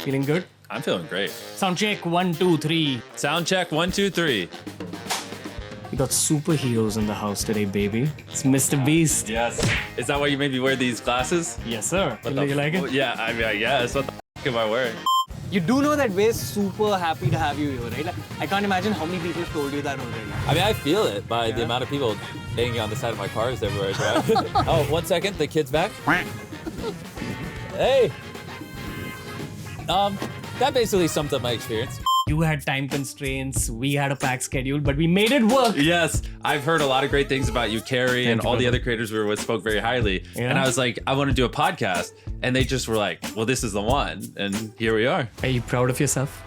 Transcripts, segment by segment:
Feeling good? I'm feeling great. Sound check 1, 2, 3. Sound check 1, 2, 3. We got superheroes in the house today, baby. It's MrBeast. Yes. Is that why you made me wear these glasses? Yes, sir. What You like it? Yeah, I mean, yes. What the am I wearing? You do know that we're super happy to have you here, right? Like, I can't imagine how many people have told you that already. I mean, I feel it by the amount of people banging on the side of my cars everywhere I drive. Oh, 1 second, the kid's back. Hey. That basically summed up my experience. You had time constraints, we had a packed schedule, but we made it work. Yes, I've heard a lot of great things about you, Carrie, and all the other creators we were with spoke very highly. Yeah. And I was like, I want to do a podcast. And they just were like, well, this is the one. And here we are. Are you proud of yourself?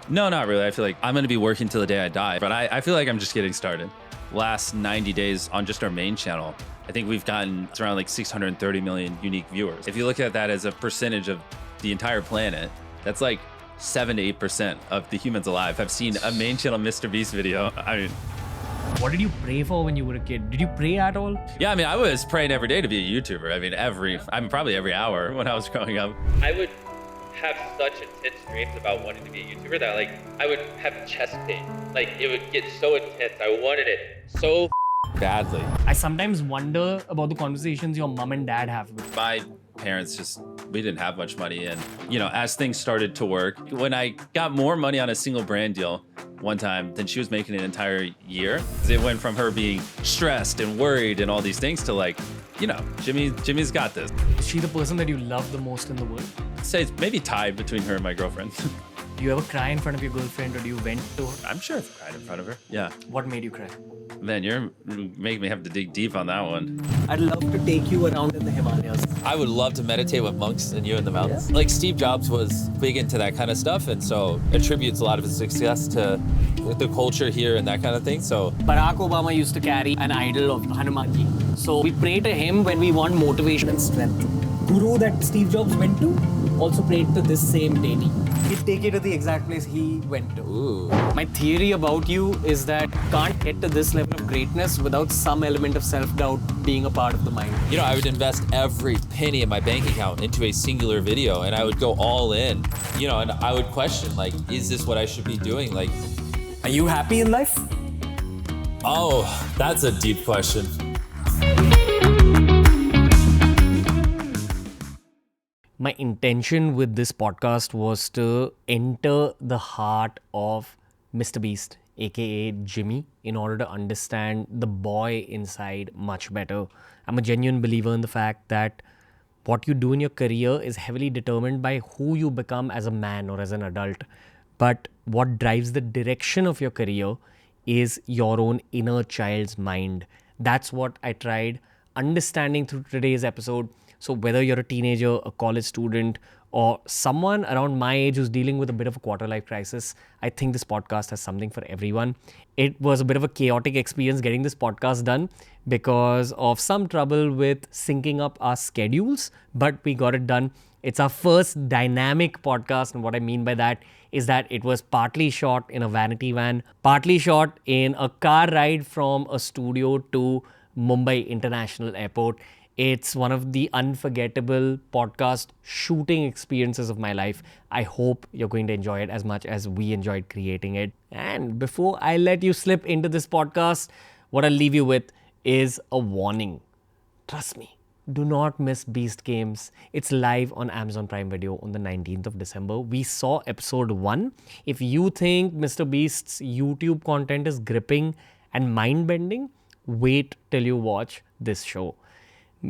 No, not really. I feel like I'm going to be working till the day I die. But I feel like I'm just getting started. Last 90 days on just our main channel, I think we've gotten it's around like 630 million unique viewers. If you look at that as a percentage of the entire planet, that's like 7 to 8% of the humans alive have seen a main channel MrBeast video. I mean, What did you pray for when you were a kid? Did you pray at all? yeah, I mean, I was praying every day to be a YouTuber. I mean, probably every hour when I was growing up. I would have such intense dreams about wanting to be a YouTuber that like I would have chest pain. Like it would get so intense. I wanted it so Badly. I sometimes wonder about the conversations your mom and dad have with you. My parents we didn't have much money. And, as things started to work, when I got more money on a single brand deal one time than she was making an entire year, it went from her being stressed and worried and all these things to like, Jimmy's got this. Is she the person that you love the most in the world? I'd say it's maybe tied between her and my girlfriend. Do you ever cry in front of your girlfriend, or do you vent to her? I'm sure I've cried in front of her. Yeah. What made you cry? Man, you're making me have to dig deep on that one. I'd love to take you around in the Himalayas. I would love to meditate with monks and you in the mountains. Like Steve Jobs was big into that kind of stuff, and so attributes a lot of his success to the culture here and that kind of thing. So Barack Obama used to carry an idol of Hanumanji. So we pray to him when we want motivation and strength. Guru that Steve Jobs went to also prayed to this same deity. He'd take you to the exact place he went to. ooh. My theory about you is that you can't get to this level of greatness without some element of self-doubt being a part of the mind. I would invest every penny in my bank account into a singular video, and I would go all in. And I would question, like, is this what I should be doing? Like, Are you happy in life? oh, that's a deep question. My intention with this podcast was to enter the heart of MrBeast, aka Jimmy, in order to understand the boy inside much better. I'm a genuine believer in the fact that what you do in your career is heavily determined by who you become as a man or as an adult. But what drives the direction of your career is your own inner child's mind. That's what I tried understanding through today's episode. So whether you're a teenager, a college student, or someone around my age who's dealing with a bit of a quarter-life crisis, I think this podcast has something for everyone. It was a bit of a chaotic experience getting this podcast done because of some trouble with syncing up our schedules, but we got it done. It's our first dynamic podcast, and what I mean by that is that it was partly shot in a vanity van, partly shot in a car ride from a studio to Mumbai International Airport. It's one of the unforgettable podcast shooting experiences of my life. I hope you're going to enjoy it as much as we enjoyed creating it. And before I let you slip into this podcast, what I'll leave you with is a warning. Trust me, do not miss Beast Games. It's live on Amazon Prime Video on the 19th of December. We saw episode 1. If you think MrBeast's YouTube content is gripping and mind-bending, wait till you watch this show.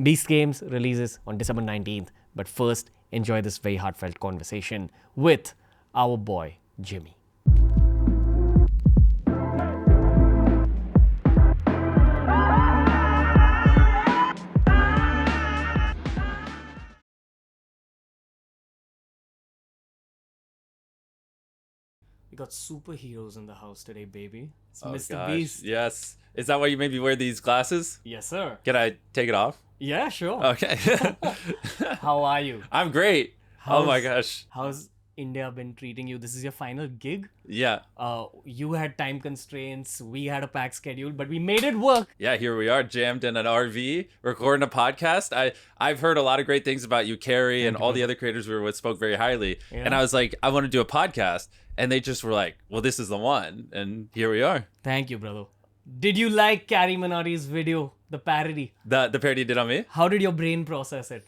Beast Games releases on December 19th, but first, enjoy this very heartfelt conversation with our boy, Jimmy. We got superheroes in the house today, baby. It's MrBeast. Yes. Is that why you made me wear these glasses? Yes, sir. Can I take it off? Yeah, sure. Okay. How are you? I'm great. Oh my gosh. How's India been treating you? This is your final gig. Yeah. You had time constraints. We had a packed schedule, but we made it work. Yeah, here we are, jammed in an RV, recording a podcast. I've heard a lot of great things about you, Carrie, and all the other creators we were with spoke very highly. Yeah. And I was like, I want to do a podcast. And they just were like, well, this is the one. And here we are. Thank you, brother. Did you like CarryMinati's video, the parody? The parody you did on me? How did your brain process it?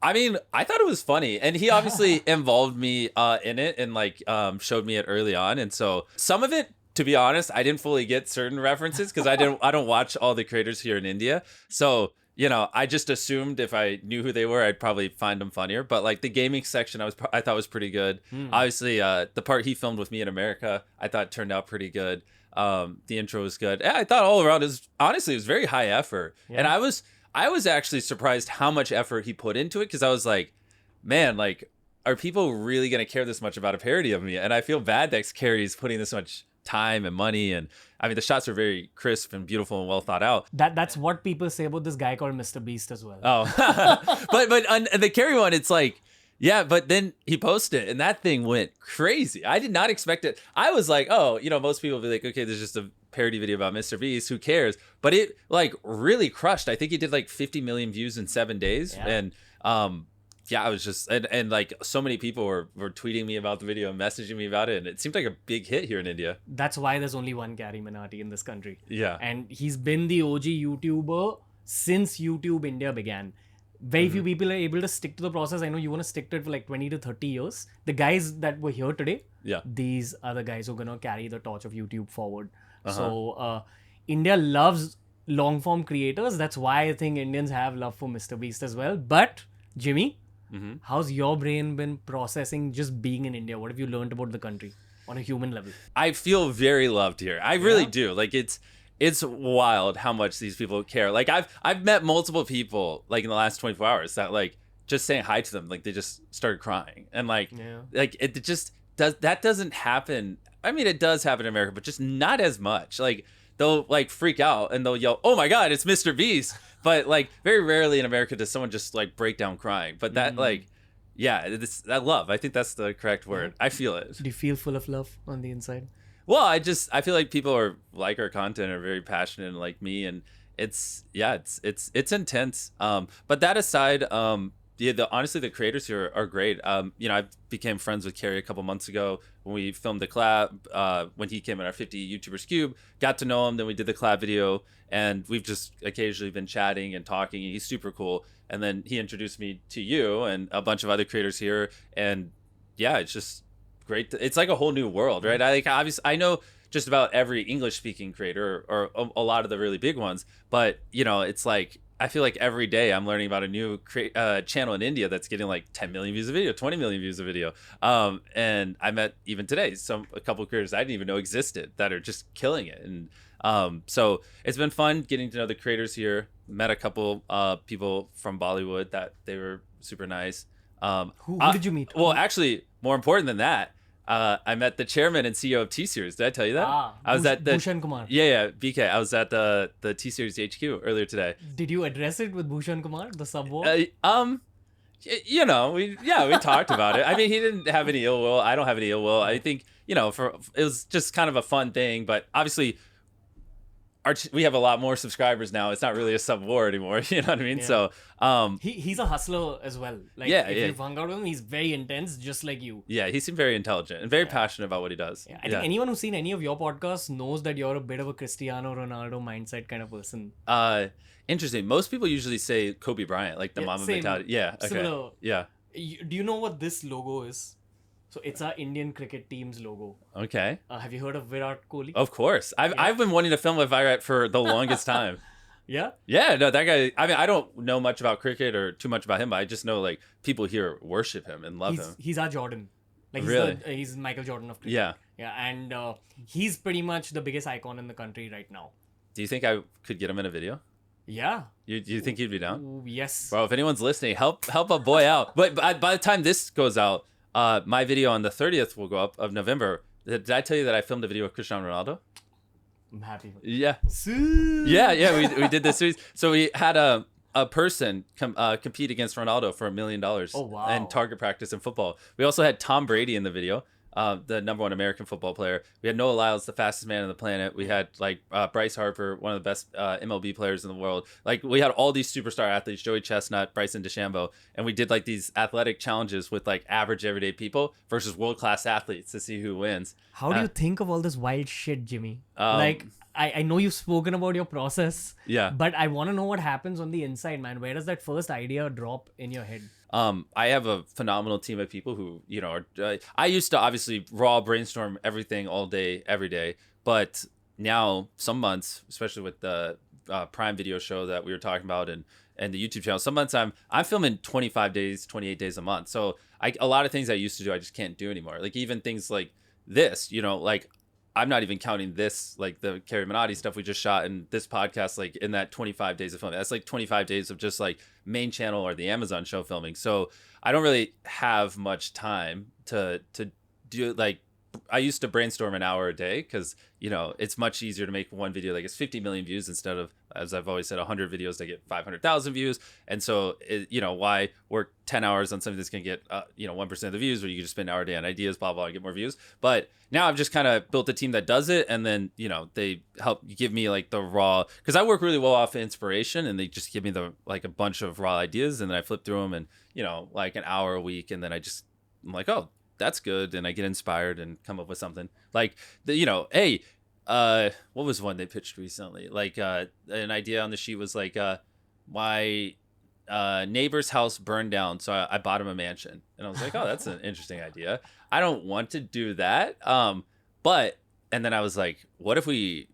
I mean, I thought it was funny, and he obviously involved me in it and like showed me it early on, and so some of it, to be honest, I didn't fully get certain references because I don't watch all the creators here in India, so you know, I just assumed if I knew who they were, I'd probably find them funnier. But like the gaming section, I thought was pretty good. Obviously, the part he filmed with me in America, I thought turned out pretty good. The intro was good. Yeah, I thought all around it was very high effort, and I was actually surprised how much effort he put into it because I was like, man, like, are people really going to care this much about a parody of me? And I feel bad that Carrie's putting this much time and money. And I mean, the shots are very crisp and beautiful and well thought out. That's what people say about this guy called MrBeast as well. Oh, but on the Carrie one, it's like, yeah, but then he posted it and that thing went crazy. I did not expect it. I was like, oh, you know, most people will be like, okay, there's just a parody video about MrBeast, who cares? But it like really crushed. I think he did like 50 million views in 7 days. Yeah. And yeah, I was just and like so many people were tweeting me about the video and messaging me about it, and it seemed like a big hit here in India. That's why there's only one CarryMinati in this country. Yeah. And he's been the OG YouTuber since YouTube India began. Very few people are able to stick to the process. I know you want to stick to it for like 20 to 30 years. The guys that were here today, Yeah. these are the guys who are going to carry the torch of YouTube forward. So India loves long form creators. That's why I think Indians have love for MrBeast as well. But Jimmy, how's your brain been processing just being in India? What have you learned about the country on a human level? I feel very loved here. I really do. Like it's wild how much these people care. Like I've met multiple people like in the last 24 hours that like just saying hi to them, like they just started crying. And like it just doesn't happen. I mean, it does happen in America, but just not as much. Like they'll like freak out and they'll yell, "Oh my God, it's MrBeast!" But like very rarely in America does someone just like break down crying. But that like, yeah, it's that love. I think that's the correct word. I feel it. Do you feel full of love on the inside? Well, I feel like people are like our content, are very passionate and like me, and it's intense. But that aside, honestly, the creators here are great. You know, I became friends with Carrie a couple months ago when we filmed the collab. When he came in our 50 YouTubers Cube, got to know him. Then we did the collab video, and we've just occasionally been chatting and talking. And he's super cool. And then he introduced me to you and a bunch of other creators here. And yeah, it's just great. It's like a whole new world, right? I know just about every English speaking creator or a lot of the really big ones, but you know, it's like I feel like every day I'm learning about a new channel in India that's getting like 10 million views a video, 20 million views a video. And I met even today a couple of creators I didn't even know existed that are just killing it. And so it's been fun getting to know the creators here. Met a couple people from Bollywood that they were super nice. Who did you meet? Well, actually, more important than that, I met the chairman and CEO of T-Series. Did I tell you that? I was at the Bhushan Kumar. Yeah, BK. I was at the T-Series HQ earlier today. Did you address it with Bhushan Kumar, the sub war? You know, we talked about it. I mean, he didn't have any ill will. I don't have any ill will. I think, you know, it was just kind of a fun thing, but obviously we have a lot more subscribers now. It's not really a sub war anymore. You know what I mean? Yeah. So he's a hustler as well. Like if you've hung out with him, he's very intense, just like you. Yeah, he seemed very intelligent and very passionate about what he does. Yeah, I think anyone who's seen any of your podcasts knows that you're a bit of a Cristiano Ronaldo mindset kind of person. Interesting. Most people usually say Kobe Bryant, like the Mamba mentality. Yeah. Okay. Similar. Yeah. Do you know what this logo is? So it's our Indian cricket team's logo. Okay. Have you heard of Virat Kohli? Of course. I've been wanting to film with Virat for the longest time. Yeah? Yeah, no, that guy, I mean, I don't know much about cricket or too much about him, but I just know like people here worship him and love him. He's our Jordan. Like Really? He's Michael Jordan of cricket. Yeah. Yeah, and he's pretty much the biggest icon in the country right now. Do you think I could get him in a video? Yeah. You think he'd be down? Ooh, yes. Bro, if anyone's listening, help a boy out. But by the time this goes out, my video on the 30th will go up of November. Did I tell you that I filmed a video with Cristiano Ronaldo? I'm happy. Yeah. Yeah, we did this series. So we had a person compete against Ronaldo for $1 million wow. in target practice in football. We also had Tom Brady in the video, the #1 American football player. We had Noah Lyles, the fastest man on the planet. We had like Bryce Harper, one of the best MLB players in the world. Like we had all these superstar athletes, Joey Chestnut, Bryson DeChambeau, and we did like these athletic challenges with like average everyday people versus world-class athletes to see who wins. How do you think of all this wild shit, Jimmy? Like, I know you've spoken about your process. Yeah. But I want to know what happens on the inside, man. Where does that first idea drop in your head? I have a phenomenal team of people who, you know, are, I used to obviously raw brainstorm everything all day, every day. But now some months, especially with the Prime Video show that we were talking about and the YouTube channel, some months I'm filming 25 days, 28 days a month. So a lot of things I used to do, I just can't do anymore. Like even things like this, you know, like I'm not even counting this, like the CarryMinati stuff we just shot and this podcast, like in that 25 days of filming. That's like 25 days of just like main channel or the Amazon show filming. So I don't really have much time to do, like, I used to brainstorm an hour a day because, you know, it's much easier to make one video like it's 50 million views instead of, as I've always said, 100 videos that get 500,000 views. And so, you know, why work 10 hours on something that's going to get, 1% of the views, where you can just spend an hour a day on ideas, blah, blah, and get more views. But now I've just kind of built a team that does it. And then, you know, they help give me like the raw, because I work really well off of inspiration, and they just give me the like a bunch of raw ideas. And then I flip through them and, you know, like an hour a week. And then I'm like, oh, that's good. And I get inspired and come up with something like hey, what was one they pitched recently? Like an idea on the sheet was like, my neighbor's house burned down, so I bought him a mansion. And I was like, oh, that's an interesting idea. I don't want to do that. But and then I was like, what if we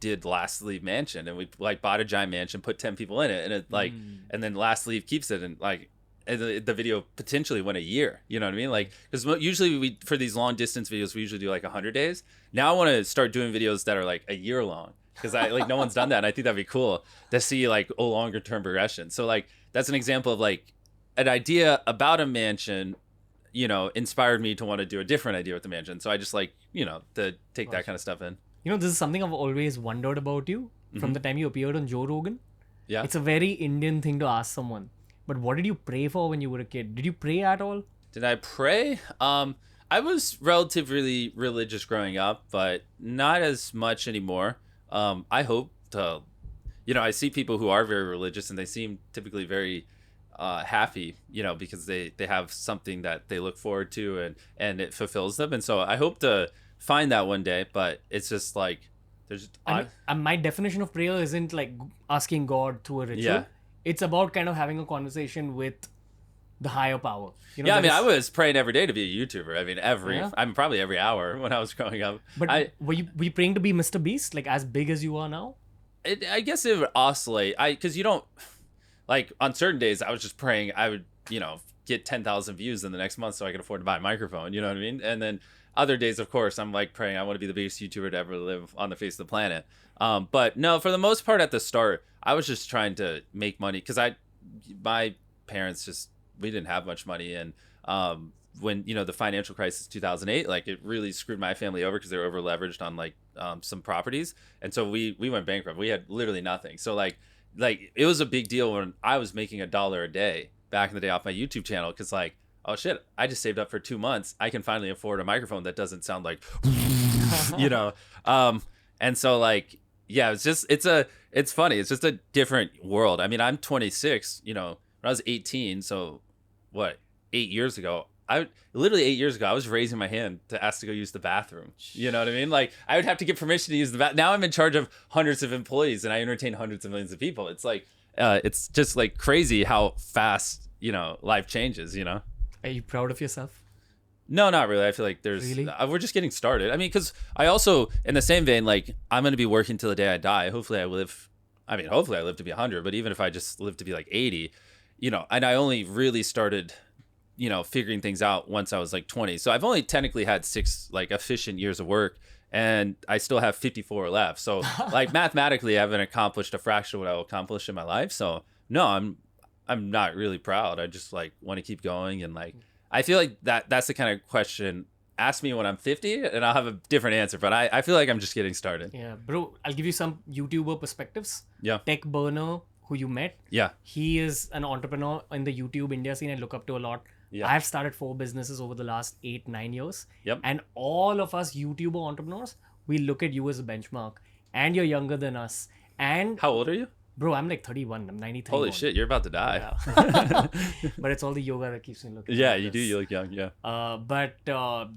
did Last Leave Mansion, and we like bought a giant mansion, put 10 people in it, and it like, and then Last Leave keeps it, and like, and the video potentially went a year, you know what I mean? Like, because usually for these long distance videos, we usually do like 100 days. Now I want to start doing videos that are like a year long, because I like no one's done that. And I think that'd be cool to see like a longer term progression. So like, that's an example of like an idea about a mansion, you know, inspired me to want to do a different idea with the mansion. So I just like, you know, to take that kind of stuff in. You know, this is something I've always wondered about you from the time you appeared on Joe Rogan. Yeah. It's a very Indian thing to ask someone. But what did you pray for when you were a kid? Did you pray at all? Did I pray? I was relatively religious growing up, but not as much anymore. I hope to, you know, I see people who are very religious and they seem typically very happy, you know, because they have something that they look forward to and it fulfills them. And so I hope to find that one day, but it's just like, there's... my definition of prayer isn't like asking God through a ritual. Yeah. It's about kind of having a conversation with the higher power. You know, yeah, I mean, I was praying every day to be a YouTuber. I mean, probably every hour when I was growing up. But were you praying to be MrBeast, like as big as you are now? I guess it would oscillate. Because you don't, like on certain days, I was just praying I would, you know, get 10,000 views in the next month so I could afford to buy a microphone. You know what I mean? And then other days, of course, I'm like praying I want to be the biggest YouTuber to ever live on the face of the planet. But no, for the most part at the start, I was just trying to make money because my parents we didn't have much money. And when, you know, the financial crisis 2008, like it really screwed my family over because they were over leveraged on like some properties. And so we went bankrupt. We had literally nothing. So like it was a big deal when I was making $1 a day back in the day off my YouTube channel. Cause like, oh shit, I just saved up for 2 months. I can finally afford a microphone that doesn't sound like, you know? And so like, yeah, it's funny. It's just a different world. I mean, I'm 26, you know, when I was 18. So what, 8 years ago, literally 8 years ago, I was raising my hand to ask to go use the bathroom. You know what I mean? Like I would have to get permission to use the bathroom. Now I'm in charge of hundreds of employees and I entertain hundreds of millions of people. It's like, it's just like crazy how fast, you know, life changes, you know? Are you proud of yourself? No, not really. I feel like we're just getting started. I mean, because I also, in the same vein, like I'm going to be working till the day I die. Hopefully I live to be 100, but even if I just live to be like 80, you know, and I only really started, you know, figuring things out once I was like 20. So I've only technically had 6 like efficient years of work and I still have 54 left. So like mathematically I haven't accomplished a fraction of what I will accomplish in my life. So no, I'm not really proud. I just like want to keep going. And like, I feel like that's the kind of question, ask me when I'm 50 and I'll have a different answer, but I feel like I'm just getting started. Yeah, bro, I'll give you some YouTuber perspectives. Yeah. Tech burner who you met. Yeah. He is an entrepreneur in the YouTube India scene I look up to a lot. Yeah. I've started 4 businesses over the last 8-9 years. Yep. And all of us YouTuber entrepreneurs, we look at you as a benchmark. And you're younger than us. And How old are you? bro, I'm like 31. I'm 93. Holy born. shit, you're about to die. Yeah. But it's all the yoga that keeps me looking. Yeah, like you do. this. You look young. Yeah. But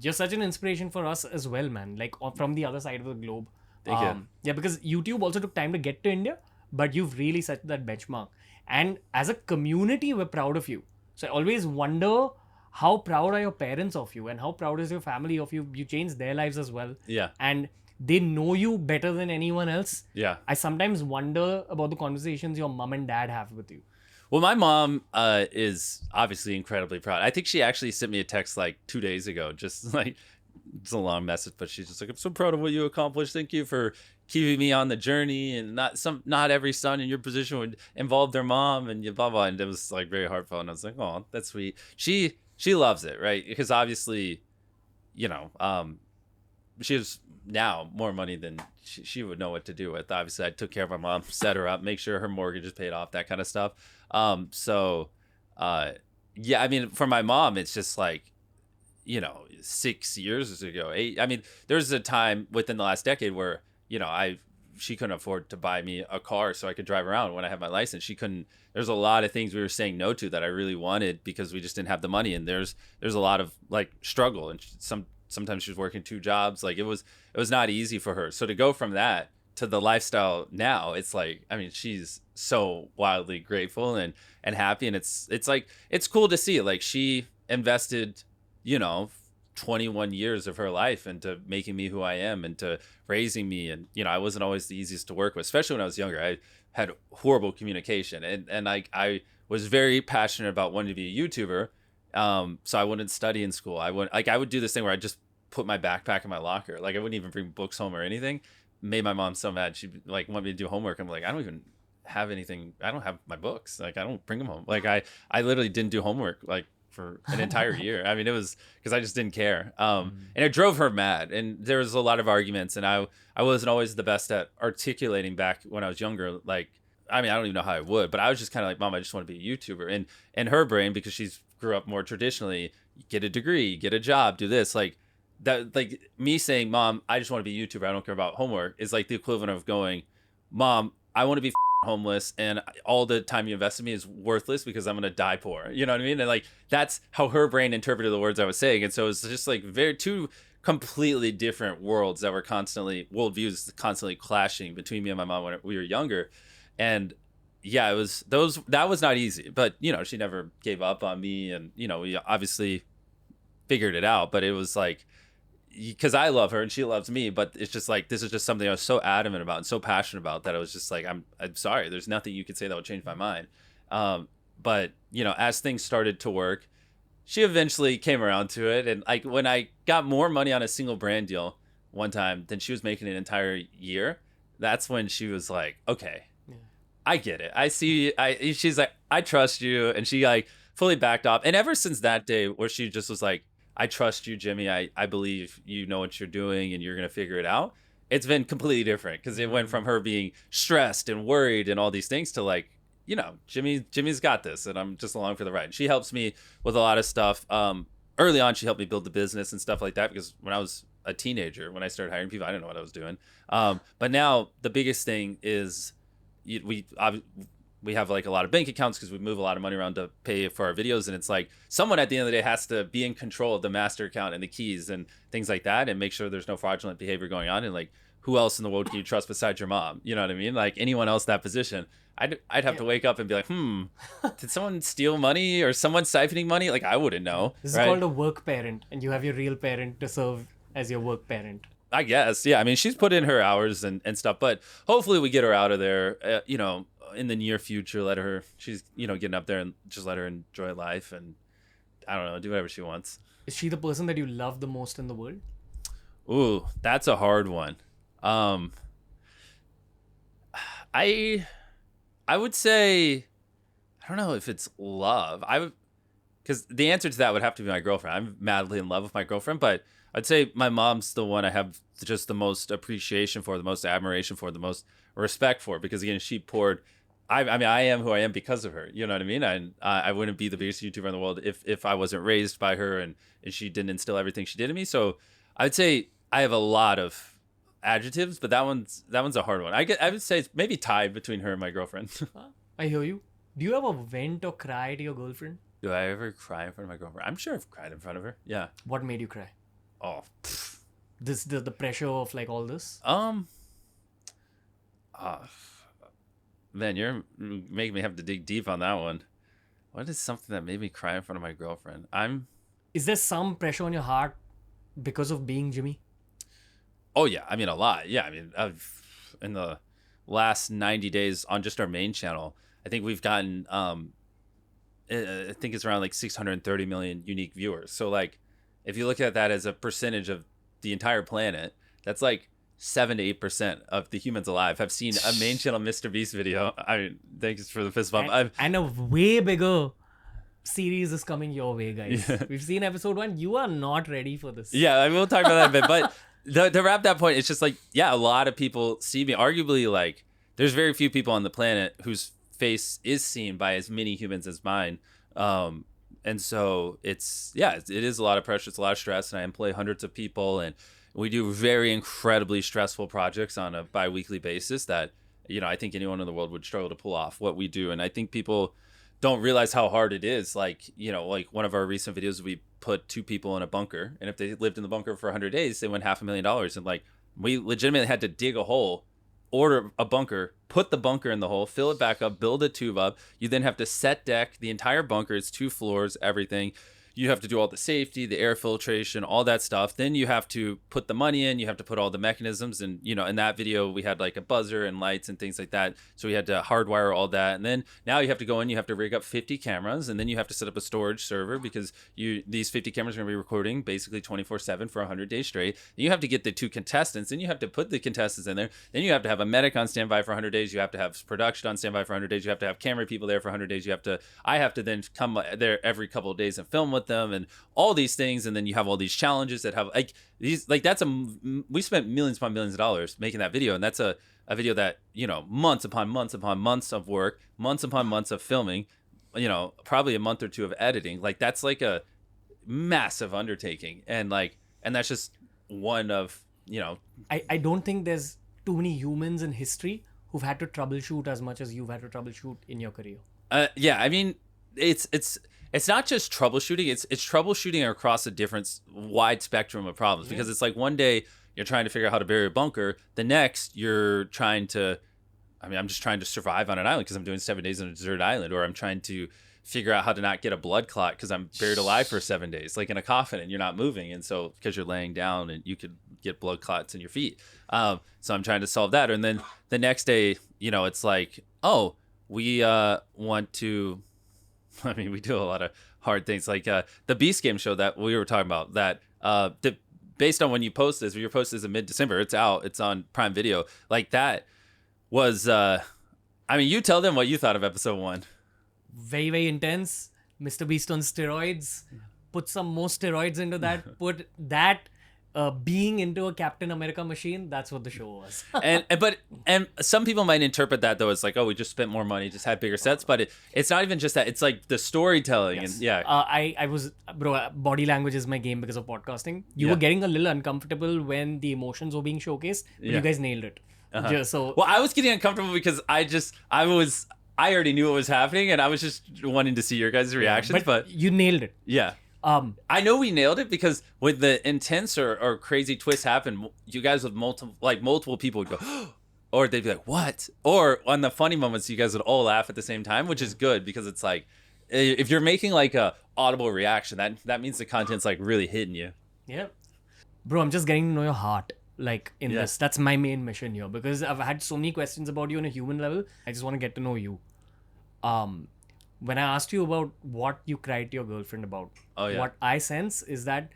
you're such an inspiration for us as well, man. Like from the other side of the globe. Thank you. Yeah, because YouTube also took time to get to India, but you've really set that benchmark. And as a community, we're proud of you. So I always wonder how proud are your parents of you and how proud is your family of you. You changed their lives as well. Yeah. And they know you better than anyone else. Yeah. I sometimes wonder about the conversations your mom and dad have with you. Well, my mom is obviously incredibly proud. I think she actually sent me a text like 2 days ago, just like, it's a long message, but she's just like, I'm so proud of what you accomplished. Thank you for keeping me on the journey. And not every son in your position would involve their mom and blah, blah. And it was like very heartfelt. And I was like, oh, that's sweet. She loves it, right? Because obviously, you know, she has now more money than she would know what to do with. Obviously, I took care of my mom, set her up, make sure her mortgage is paid off, that kind of stuff. Yeah, I mean, for my mom, it's just like, you know, 6 years ago, 8. I mean, there's a time within the last decade where, you know, she couldn't afford to buy me a car so I could drive around when I had my license. She couldn't. There's a lot of things we were saying no to that I really wanted because we just didn't have the money. And there's a lot of like struggle, and sometimes she was working 2 jobs. Like it was not easy for her. So to go from that to the lifestyle now, it's like, I mean, she's so wildly grateful and happy, and it's like, it's cool to see. Like she invested, you know, 21 years of her life into making me who I am and to raising me. And, you know, I wasn't always the easiest to work with, especially when I was younger. I had horrible communication, and I was very passionate about wanting to be a YouTuber. So I wouldn't study in school. I would do this thing where I just put my backpack in my locker. Like I wouldn't even bring books home or anything. Made my mom so mad. She'd like want me to do homework. I'm like, I don't even have anything. I don't have my books. Like I don't bring them home. Like I literally didn't do homework like for an entire year. I mean, it was because I just didn't care. And it drove her mad. And there was a lot of arguments. And I wasn't always the best at articulating back when I was younger. Like, I mean, I don't even know how I would, but I was just kind of like, Mom, I just want to be a YouTuber. And in her brain, because she's grew up more traditionally, get a degree, get a job, do this. Like that, like me saying, Mom, I just want to be a YouTuber, I don't care about homework, is like the equivalent of going, Mom, I want to be homeless, and all the time you invest in me is worthless because I'm gonna die poor. You know what I mean? And like that's how her brain interpreted the words I was saying. And so it's just like two completely different worlds that were worldviews constantly clashing between me and my mom when we were younger. And yeah, that was not easy. But you know, she never gave up on me, and you know, we obviously figured it out. But it was like, because I love her and she loves me, but it's just like, this is just something I was so adamant about and so passionate about that I was just like, I'm sorry, there's nothing you could say that will change my mind. But you know, as things started to work, she eventually came around to it. And like when I got more money on a single brand deal one time than she was making an entire year, that's when she was like, okay, I get it. I see. She's like, I trust you. And she like fully backed off. And ever since that day where she just was like, I trust you, Jimmy. I believe you know what you're doing and you're going to figure it out. It's been completely different because it went from her being stressed and worried and all these things to like, you know, Jimmy's got this and I'm just along for the ride. And she helps me with a lot of stuff. Early on, she helped me build the business and stuff like that because when I was a teenager, when I started hiring people, I didn't know what I was doing. But now the biggest thing is we have like a lot of bank accounts because we move a lot of money around to pay for our videos. And it's like someone at the end of the day has to be in control of the master account and the keys and things like that and make sure there's no fraudulent behavior going on. And like, who else in the world can you trust besides your mom? You know what I mean? Like anyone else in that position, I'd have to wake up and be like, did someone steal money or someone siphoning money? Like I wouldn't know. This is called a work parent, and you have your real parent to serve as your work parent. I guess. Yeah. I mean, she's put in her hours and stuff, but hopefully we get her out of there, you know, in the near future. She's, you know, getting up there and just let her enjoy life and I don't know, do whatever she wants. Is she the person that you love the most in the world? Ooh, that's a hard one. I would say, I don't know if it's love. Because the answer to that would have to be my girlfriend. I'm madly in love with my girlfriend, but I'd say my mom's the one I have just the most appreciation for, the most admiration for, the most respect for, because again, she poured I mean, I am who I am because of her. You know what I mean? I wouldn't be the biggest YouTuber in the world if I wasn't raised by her and she didn't instill everything she did in me. So I would say I have a lot of adjectives, but that one's a hard one. I would say it's maybe tied between her and my girlfriend. I hear you. Do you ever vent or cry to your girlfriend? Do I ever cry in front of my girlfriend? I'm sure I've cried in front of her. Yeah. What made you cry? Oh. The pressure of like all this? Man, you're making me have to dig deep on that one. What is something that made me cry in front of my girlfriend? Is there some pressure on your heart because of being Jimmy? Oh yeah, I mean a lot. Yeah, I mean in the last 90 days on just our main channel, I think we've gotten I think it's around like 630 million unique viewers. So like if you look at that as a percentage of the entire planet, that's like 7 to 8% of the humans alive have seen a main channel MrBeast video. I mean, thanks for the fist bump. And a way bigger series is coming your way, guys. Yeah. We've seen episode 1. You are not ready for this. Yeah, I will talk about that a bit. But to wrap that point, it's just like, yeah, a lot of people see me. Arguably, like, there's very few people on the planet whose face is seen by as many humans as mine. And so it is a lot of pressure. It's a lot of stress. And I employ hundreds of people. And we do very incredibly stressful projects on a bi-weekly basis that, you know, I think anyone in the world would struggle to pull off what we do. And I think people don't realize how hard it is. Like, you know, like one of our recent videos, we put 2 people in a bunker. And if they lived in the bunker for 100 days, they win $500,000. And like, we legitimately had to dig a hole, order a bunker, put the bunker in the hole, fill it back up, build a tube up. You then have to set deck the entire bunker. It's 2 floors, everything. You have to do all the safety, the air filtration, all that stuff. Then you have to put the money in. You have to put all the mechanisms. And, you know, in that video, we had like a buzzer and lights and things like that. So we had to hardwire all that. And then now you have to go in, you have to rig up 50 cameras. And then you have to set up a storage server because these 50 cameras are going to be recording basically 24/7 for 100 days straight. Then you have to get the 2 contestants. Then you have to put the contestants in there. Then you have to have a medic on standby for 100 days. You have to have production on standby for 100 days. You have to have camera people there for 100 days. I have to then come there every couple of days and film with them and all these things. And then you have all these challenges that have like these, like we spent millions upon millions of dollars making that video. And that's a video that, you know, months upon months upon months of work, months upon months of filming, you know, probably a month or 2 of editing. Like that's like a massive undertaking. And that's just one of, you know, I don't think there's too many humans in history who've had to troubleshoot as much as you've had to troubleshoot in your career. Yeah, I mean, it's not just troubleshooting. It's troubleshooting across a different wide spectrum of problems because it's like one day you're trying to figure out how to bury a bunker. The next you're trying to, I mean, I'm just trying to survive on an island because I'm doing 7 days on a desert island, or I'm trying to figure out how to not get a blood clot because I'm buried alive for 7 days, like in a coffin, and you're not moving. And so because you're laying down and you could get blood clots in your feet. So I'm trying to solve that. And then the next day, you know, it's like, oh, we want to, I mean, we do a lot of hard things like the Beast game show that we were talking about that based on when you post this, your post is in mid-December, it's out, it's on Prime Video. Like that was, I mean, you tell them what you thought of episode 1. Very, very intense. MrBeast on steroids. Put some more steroids into that. Put that being into a Captain America machine. That's what the show was. and some people might interpret that though as like, oh, we just spent more money, just had bigger sets. But it's not even just that. It's like the storytelling. Yes. And yeah. I was, bro, body language is my game because of podcasting. You were getting a little uncomfortable when the emotions were being showcased, but you guys nailed it. So well, I was getting uncomfortable because I already knew what was happening, and I was just wanting to see your guys' reactions. But you nailed it. Yeah. I know we nailed it because when the intense or crazy twists happen, you guys with multiple people would go, or they'd be like, what? Or on the funny moments, you guys would all laugh at the same time, which is good because it's like, if you're making like a audible reaction, that means the content's like really hitting you. Yeah. Bro, I'm just getting to know your heart. Like in this, that's my main mission here because I've had so many questions about you on a human level. I just want to get to know you. When I asked you about what you cried to your girlfriend about, what I sense is that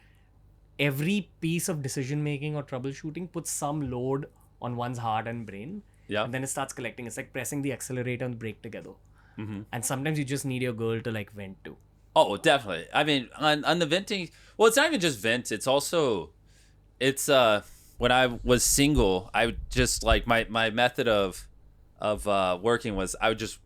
every piece of decision making or troubleshooting puts some load on one's heart and brain. Yeah. And then it starts collecting. It's like pressing the accelerator and brake together. Mm-hmm. And sometimes you just need your girl to like vent to. Oh, definitely. I mean, on the venting, well, it's not even just vent. It's also, when I was single, I would just like my method of working was I would just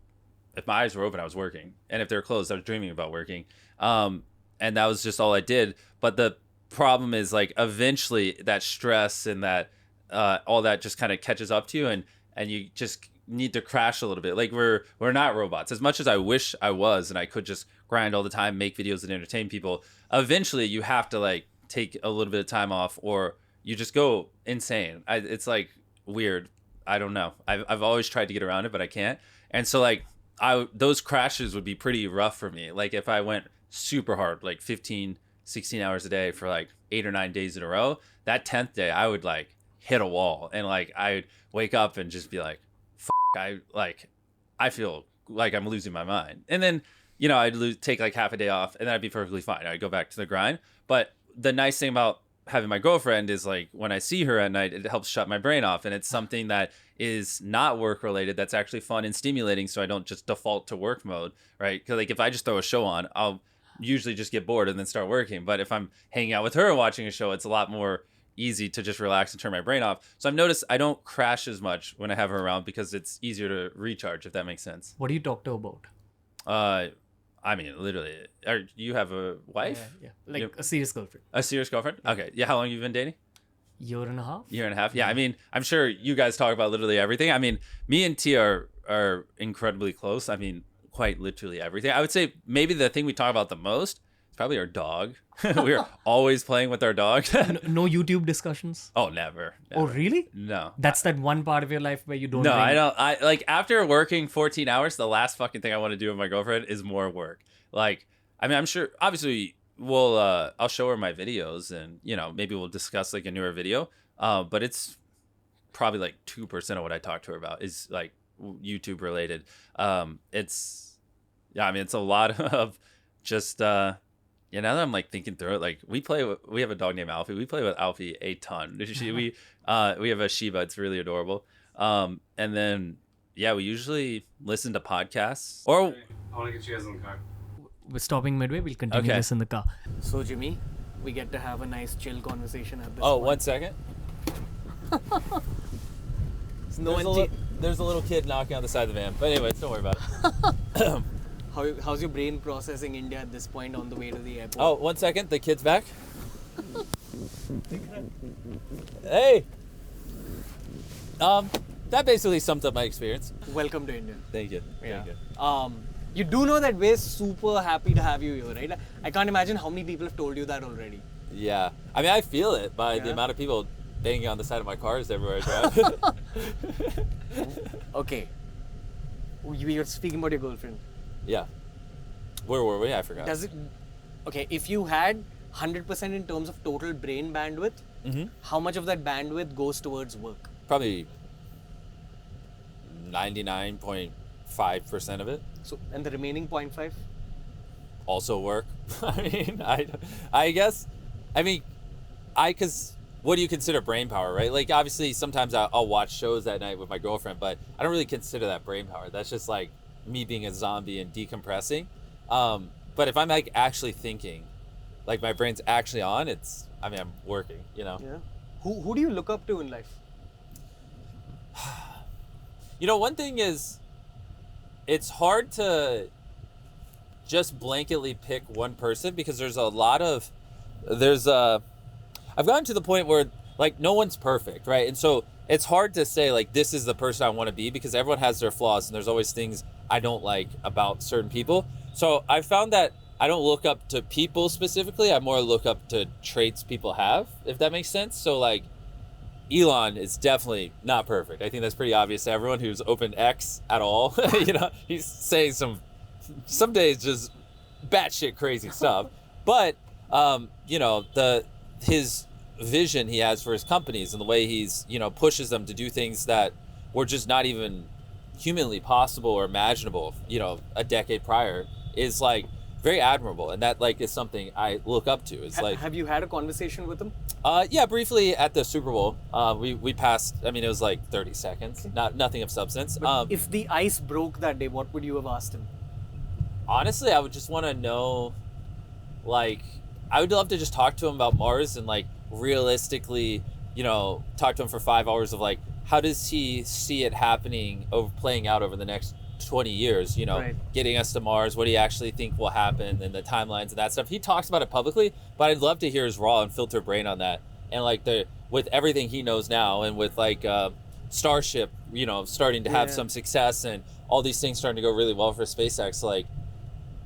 if my eyes were open, I was working, and if they're closed, I was dreaming about working. And that was just all I did. But the problem is, like, eventually that stress and that all that just kind of catches up to you, and you just need to crash a little bit. Like, we're not robots. As much as I wish I was, and I could just grind all the time, make videos and entertain people, eventually you have to, like, take a little bit of time off, or you just go insane. It's like weird. I don't know. I've always tried to get around it, but I can't. And so, like, those crashes would be pretty rough for me. Like, if I went super hard, like 15, 16 hours a day for like 8 or 9 days in a row, that 10th day I would like hit a wall, and like I'd wake up and just be like, I feel like I'm losing my mind. And then, you know, I'd take like half a day off, and then I'd be perfectly fine. I'd go back to the grind. But the nice thing about having my girlfriend is, like, when I see her at night, it helps shut my brain off, and it's something that is not work related, that's actually fun and stimulating, so I don't just default to work mode, right? Because, like, if I just throw a show on, I'll usually just get bored and then start working. But if I'm hanging out with her and watching a show, it's a lot more easy to just relax and turn my brain off. So I've noticed I don't crash as much when I have her around, because it's easier to recharge, if that makes sense. What do you talk to about? I mean, literally, you have a wife? Yeah. Like a serious girlfriend. A serious girlfriend? Okay. Yeah, how long have you been dating? Year and a half. Year and a half. Yeah, I mean, I'm sure you guys talk about literally everything. I mean, me and T are incredibly close. I mean, quite literally everything. I would say maybe the thing we talk about the most is probably our dog. We're always playing with our dog. No YouTube discussions? Oh, never. Oh, really? No. That's that one part of your life where you don't No, bring... I don't. I like, after working 14 hours, the last fucking thing I want to do with my girlfriend is more work. Like, I mean, I'm sure, obviously, I'll show her my videos, and, you know, maybe we'll discuss like a newer video. But it's probably like 2% of what I talk to her about is like YouTube related. It's a lot of just, now that I'm like thinking through it, like we have a dog named Alfie. We play with Alfie a ton. We have a Shiba. It's really adorable. And then, yeah, we usually listen to podcasts. Or I want to get you guys in the car. We're stopping midway. We'll continue Okay. this in the car. So, Jimmy, we get to have a nice chill conversation at this Oh, point. 1 second. There's a little kid knocking on the side of the van. But anyways, don't worry about it. How's your brain processing India at this point on the way to the airport? Oh, 1 second. The kid's back. Hey. That basically sums up my experience. Welcome to India. Thank you. Yeah. Thank you. You do know that we're super happy to have you here, right? I can't imagine how many people have told you that already. Yeah. I mean, I feel it by the Yeah. amount of people banging on the side of my cars everywhere I drive. Okay. You're speaking about your girlfriend. Yeah. Where were we? I forgot. Does it... Okay, if you had 100% in terms of total brain bandwidth, how much of that bandwidth goes towards work? Probably 99.5% of it. So, and the remaining 0.5? Also work. I mean, I guess, I mean, because what do you consider brain power, right? Like, obviously, sometimes I'll watch shows at night with my girlfriend, but I don't really consider that brain power. That's just like me being a zombie and decompressing. But if I'm like actually thinking, like my brain's actually on, I'm working, you know? Yeah. Who do you look up to in life? You know, one thing is, it's hard to just blanketly pick one person, because I've gotten to the point where like no one's perfect, right? And so it's hard to say like this is the person I want to be, because everyone has their flaws, and there's always things I don't like about certain people. So I found that I don't look up to people specifically, I more look up to traits people have, if that makes sense. So like Elon is definitely not perfect. I think that's pretty obvious to everyone who's opened X at all. You know, he's saying some days just batshit crazy stuff. But you know, his vision he has for his companies and the way he's, you know, pushes them to do things that were just not even humanly possible or imaginable, you know, a decade prior, is like very admirable, and that like is something I look up to. It's like, have you had a conversation with him? Yeah, briefly at the Super Bowl. We passed. I mean, it was like 30 seconds, nothing of substance. But if the ice broke that day, what would you have asked him? Honestly, I would just want to know, like, I would love to just talk to him about Mars and like realistically, you know, talk to him for 5 hours of like, how does he see it happening, playing out over the next 20 years, you know, getting us to Mars, what do you actually think will happen, and the timelines and that stuff. He talks about it publicly, but I'd love to hear his raw and filter brain on that. And like with everything he knows now, and with like Starship, you know, starting to have some success, and all these things starting to go really well for SpaceX, like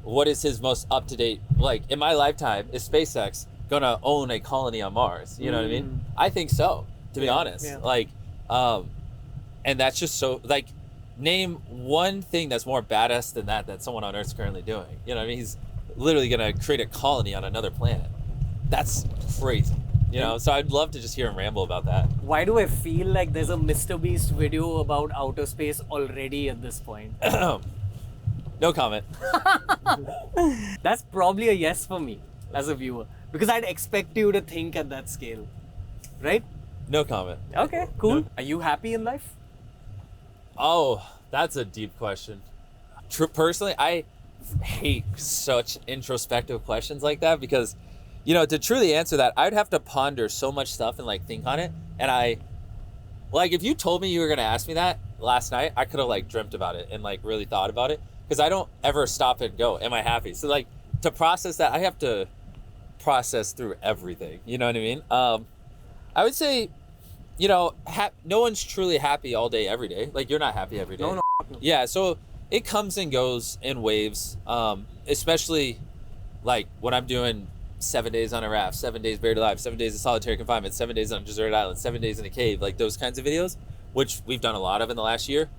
what is his most up-to-date, like in my lifetime, is SpaceX gonna own a colony on Mars? You know what I mean? I think so, to be honest. Like, and that's just so, like, name one thing that's more badass than that someone on Earth's currently doing. You know what I mean? He's literally gonna create a colony on another planet. That's crazy. You know, so I'd love to just hear him ramble about that. Why do I feel like there's a MrBeast video about outer space already at this point? No comment. That's probably a yes for me as a viewer, because I'd expect you to think at that scale, right? No comment. Okay, cool. No. Are you happy in life? Oh, that's a deep question. Personally, I hate such introspective questions like that, because, you know, to truly answer that, I'd have to ponder so much stuff and like think on it. And if you told me you were going to ask me that last night, I could have like dreamt about it and like really thought about it, because I don't ever stop and go, am I happy? So like to process that, I have to process through everything. You know what I mean? I would say, you know, no one's truly happy all day, every day. Like, you're not happy every day. No. Yeah, so it comes and goes in waves, especially like when I'm doing 7 days on a raft, 7 days buried alive, 7 days of solitary confinement, 7 days on a deserted island, 7 days in a cave, like those kinds of videos, which we've done a lot of in the last year.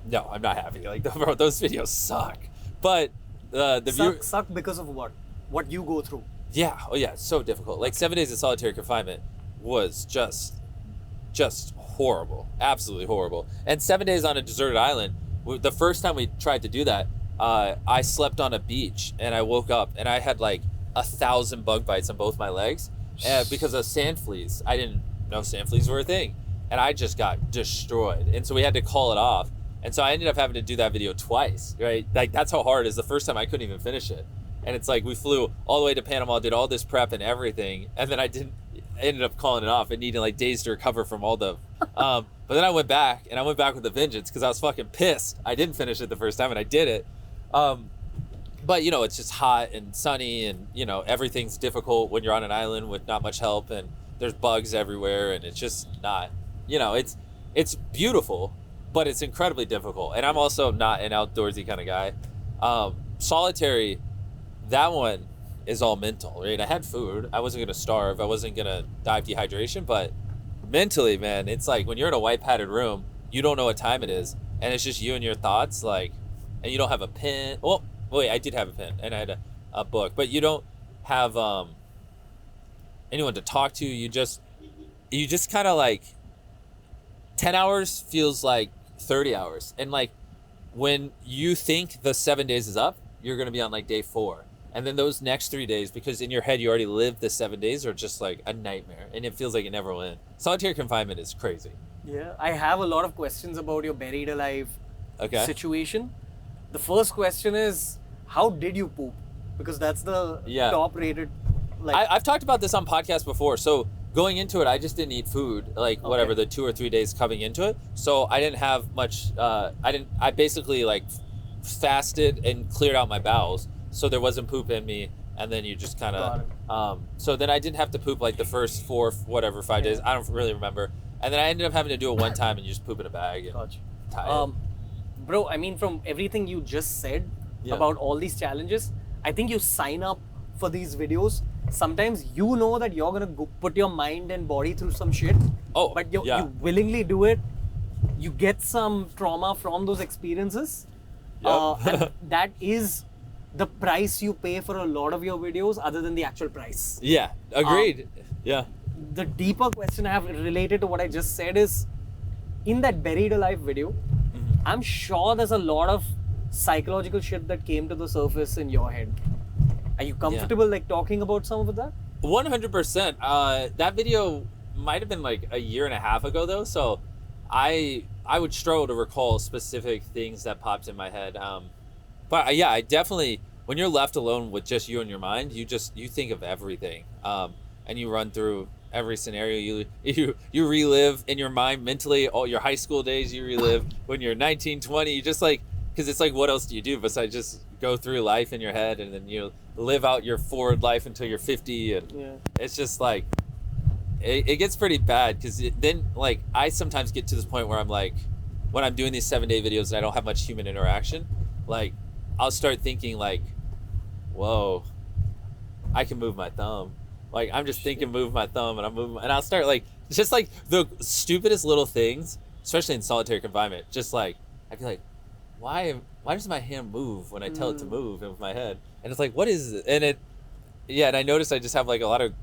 No, I'm not happy. Like, bro, those videos suck. But the suck because of what? What you go through? Yeah. Oh yeah, so difficult. Like 7 days of solitary confinement was just horrible, absolutely horrible. And 7 days on a deserted island, the first time we tried to do that, I slept on a beach and I woke up and I had like 1,000 bug bites on both my legs because of sand fleas. I didn't know sand fleas were a thing, and I just got destroyed. And so we had to call it off. And so I ended up having to do that video twice, right? Like, that's how hard it is. The first time I couldn't even finish it. And it's like, we flew all the way to Panama, did all this prep and everything, and then I ended up calling it off and needing like days to recover from all the, but then I went back with a vengeance, because I was fucking pissed. I didn't finish it the first time, and I did it. But you know, it's just hot and sunny, and you know, everything's difficult when you're on an island with not much help, and there's bugs everywhere, and it's just not, you know, it's beautiful, but it's incredibly difficult. And I'm also not an outdoorsy kind of guy. Solitary, that one is all mental, right? I had food. I wasn't going to starve. I wasn't going to die of dehydration. But mentally, man, it's like when you're in a white padded room, you don't know what time it is. And it's just you and your thoughts, like, and you don't have a pen. Well, wait, I did have a pen and I had a book. But you don't have anyone to talk to. You just kind of like, 10 hours feels like 30 hours. And like, when you think the 7 days is up, you're going to be on like day 4. And then those next 3 days, because in your head you already lived the 7 days, are just like a nightmare, and it feels like it never will end. Solitary confinement is crazy. Yeah, I have a lot of questions about your buried alive situation. The first question is, how did you poop? Because that's the top rated. Like, I've talked about this on podcasts before. So going into it, I just didn't eat food, like whatever, the 2 or 3 days coming into it. So I didn't have much. I basically like fasted and cleared out my bowels. So there wasn't poop in me, and then you just kind of, so then I didn't have to poop like the first 5 days. I don't really remember. And then I ended up having to do it one time, and you just poop in a bag. And bro, I mean, from everything you just said about all these challenges, I think you sign up for these videos. Sometimes you know that you're going to go put your mind and body through some shit, but you willingly do it. You get some trauma from those experiences. And that is the price you pay for a lot of your videos, other than the actual price. Yeah, agreed. The deeper question I have related to what I just said is, in that buried alive video, I'm sure there's a lot of psychological shit that came to the surface in your head. Are you comfortable like talking about some of that? 100%. That video might have been like a year and a half ago though, so I would struggle to recall specific things that popped in my head. But yeah, I definitely, when you're left alone with just you and your mind, you think of everything. And you run through every scenario. You relive in your mind mentally all your high school days. You relive when you're 19, 20. You just like, because it's like, what else do you do besides just go through life in your head, and then you live out your forward life until you're 50, and it's just like, it gets pretty bad, because then like I sometimes get to this point where I'm like, when I'm doing these 7-day videos and I don't have much human interaction, like I'll start thinking like, whoa, I can move my thumb. Like I'm just thinking move my thumb, and I'm moving, and I'll start like, just like the stupidest little things, especially in solitary confinement, just like I'd be like, why does my hand move when I tell it to move with my head? And it's like, what is it? And and I noticed I just have like a lot of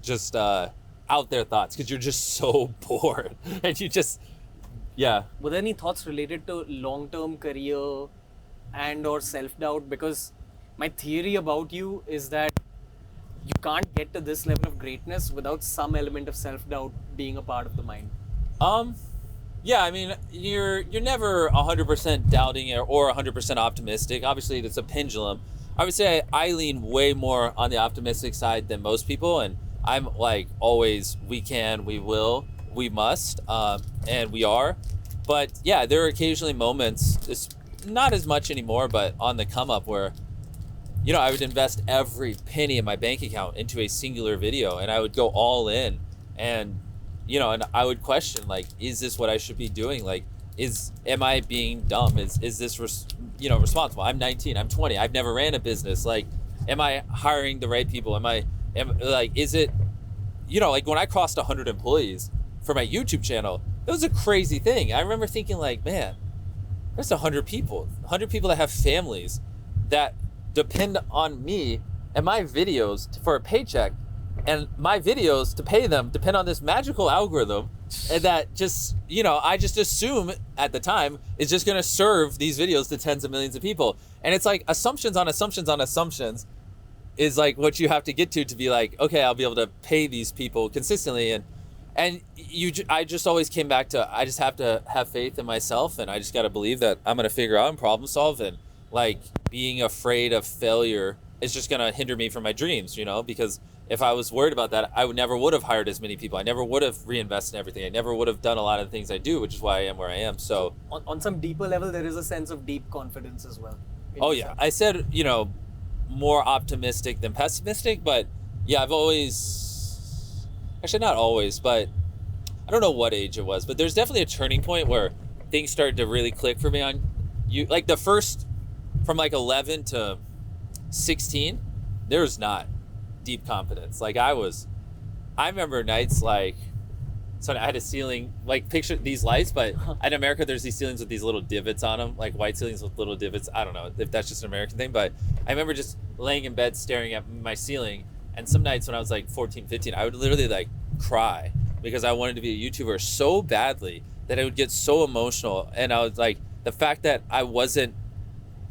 just out there thoughts, because you're just so bored, and you just, Were there any thoughts related to long-term career and or self-doubt? Because my theory about you is that you can't get to this level of greatness without some element of self-doubt being a part of the mind. Yeah, I mean, you're never 100% doubting or 100% optimistic. Obviously, it's a pendulum. I would say I lean way more on the optimistic side than most people, and I'm like always, we can, we will, we must, and we are. But yeah, there are occasionally moments, it's not as much anymore, but on the come up where, you know, I would invest every penny in my bank account into a singular video, and I would go all in, and you know, and I would question like, is this what I should be doing? Like, am I being dumb? Is this responsible? I'm 19, I'm 20, I've never ran a business. Like, am I hiring the right people? Is it, you know, like when I crossed 100 employees for my YouTube channel, it was a crazy thing. I remember thinking like, man, there's 100 people that have families that depend on me and my videos for a paycheck, and my videos to pay them depend on this magical algorithm, and that just, you know, I just assume at the time is just going to serve these videos to tens of millions of people. And it's like assumptions on assumptions on assumptions is like what you have to get to be like, okay, I'll be able to pay these people consistently. And I just always came back to, I just have to have faith in myself, and I just got to believe that I'm going to figure out and problem solve. And like being afraid of failure is just going to hinder me from my dreams, you know, because if I was worried about that, I never would have hired as many people. I never would have reinvested in everything. I never would have done a lot of the things I do, which is why I am where I am. So on some deeper level, there is a sense of deep confidence as well. Oh yeah, I said, you know, more optimistic than pessimistic, but yeah, I've always, actually not always, but I don't know what age it was, but there's definitely a turning point where things started to really click for me on you. Like the first, from like 11 to 16, there was not deep confidence. Like I remember nights like, so I had a ceiling, like picture these lights, but in America there's these ceilings with these little divots on them, like white ceilings with little divots. I don't know if that's just an American thing, but I remember just laying in bed staring at my ceiling, and some nights when I was like 14, 15, I would literally like cry because I wanted to be a YouTuber so badly that I would get so emotional. And I was like, the fact that I wasn't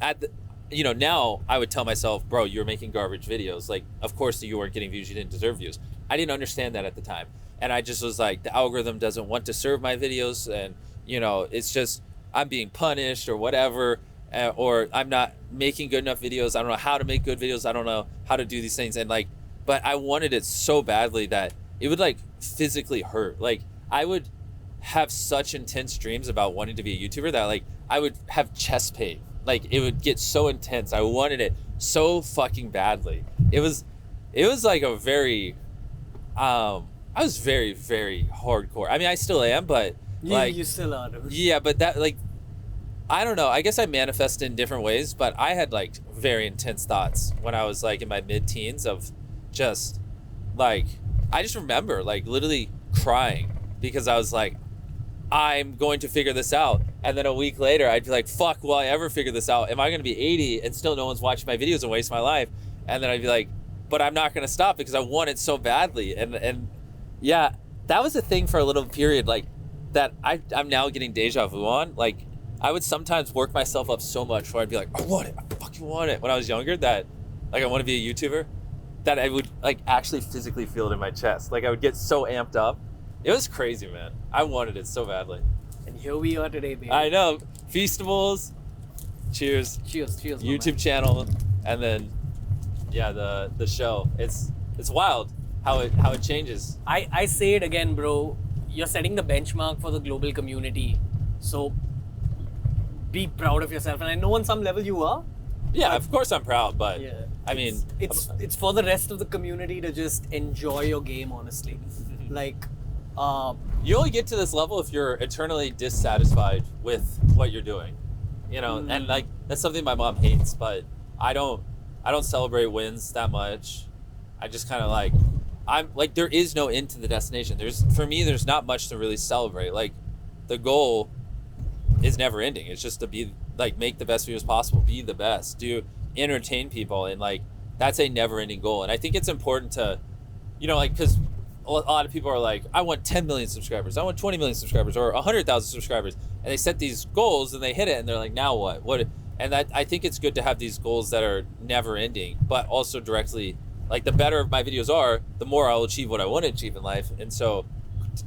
at the, you know, now I would tell myself, bro, you're making garbage videos. Like, of course you weren't getting views, you didn't deserve views. I didn't understand that at the time. And I just was like, the algorithm doesn't want to serve my videos, and, you know, it's just, I'm being punished or whatever, or I'm not making good enough videos. I don't know how to make good videos. I don't know how to do these things. And like, but I wanted it so badly that it would like physically hurt. Like I would have such intense dreams about wanting to be a YouTuber that like I would have chest pain. Like it would get so intense. I wanted it so fucking badly. It was like a very, I was very, very hardcore. I mean, I still am, but like, you still are. Yeah, but that like, I don't know. I guess I manifest in different ways, but I had like very intense thoughts when I was like in my mid-teens of just like, I just remember like literally crying because I was like, I'm going to figure this out. And then a week later, I'd be like, fuck, will I ever figure this out? Am I going to be 80 and still no one's watching my videos and waste my life? And then I'd be like, but I'm not going to stop because I want it so badly. And yeah, that was a thing for a little period, like that I'm now getting deja vu on. Like I would sometimes work myself up so much where I'd be like, I want it, I fucking want it. When I was younger, that like I want to be a YouTuber, that I would like actually physically feel it in my chest. Like I would get so amped up. It was crazy, man. I wanted it so badly. And here we are today, baby. I know. Feastables. Cheers. Cheers. YouTube channel, and then yeah, the show. It's wild. how it changes. I say it again, bro. You're setting the benchmark for the global community. So be proud of yourself. And I know on some level you are. Yeah, of course I'm proud, but Yeah. I mean, it's for the rest of the community to just enjoy your game, honestly. Like, you only get to this level if you're eternally dissatisfied with what you're doing, you know. And like that's something my mom hates, but I don't celebrate wins that much. I just kind of like, I'm like, there is no end to the destination. For me there's not much to really celebrate. Like the goal is never ending. It's just to be like, make the best videos possible, be the best, do entertain people, and like that's a never ending goal. And I think it's important to, you know, like, because a lot of people are like, I want 10 million subscribers, I want 20 million subscribers, or 100,000 subscribers, and they set these goals and they hit it and they're like, now what? And that, I think it's good to have these goals that are never ending, but also directly, like, the better my videos are, the more I'll achieve what I want to achieve in life. And so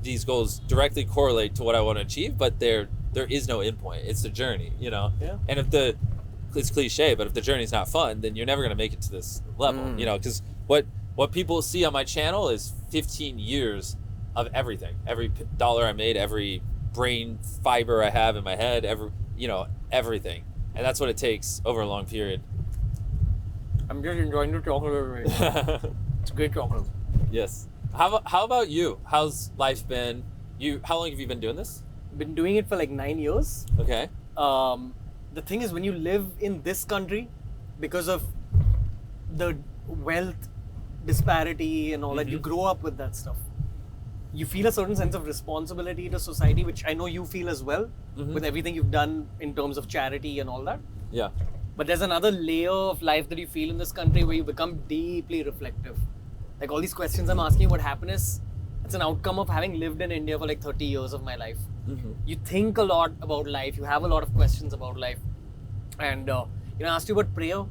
these goals directly correlate to what I want to achieve, but there is no end point. It's the journey, you know. Yeah. And it's cliche, but if the journey's not fun, then you're never going to make it to this level, you know, because what people see on my channel is 15 years of everything. Every dollar I made, every brain fiber I have in my head, everything. And that's what it takes over a long period. I'm just enjoying the chocolate right now. It's great chocolate. Yes. How about you? How's life been? How long have you been doing this? Been doing it for like 9 years. Okay. The thing is, when you live in this country, because of the wealth disparity and all that, you grow up with that stuff. You feel a certain sense of responsibility to society, which I know you feel as well, with everything you've done in terms of charity and all that. Yeah. But there's another layer of life that you feel in this country where you become deeply reflective. Like all these questions I'm asking about happiness, it's an outcome of having lived in India for like 30 years of my life. You think a lot about life, you have a lot of questions about life. And I asked you about prayer.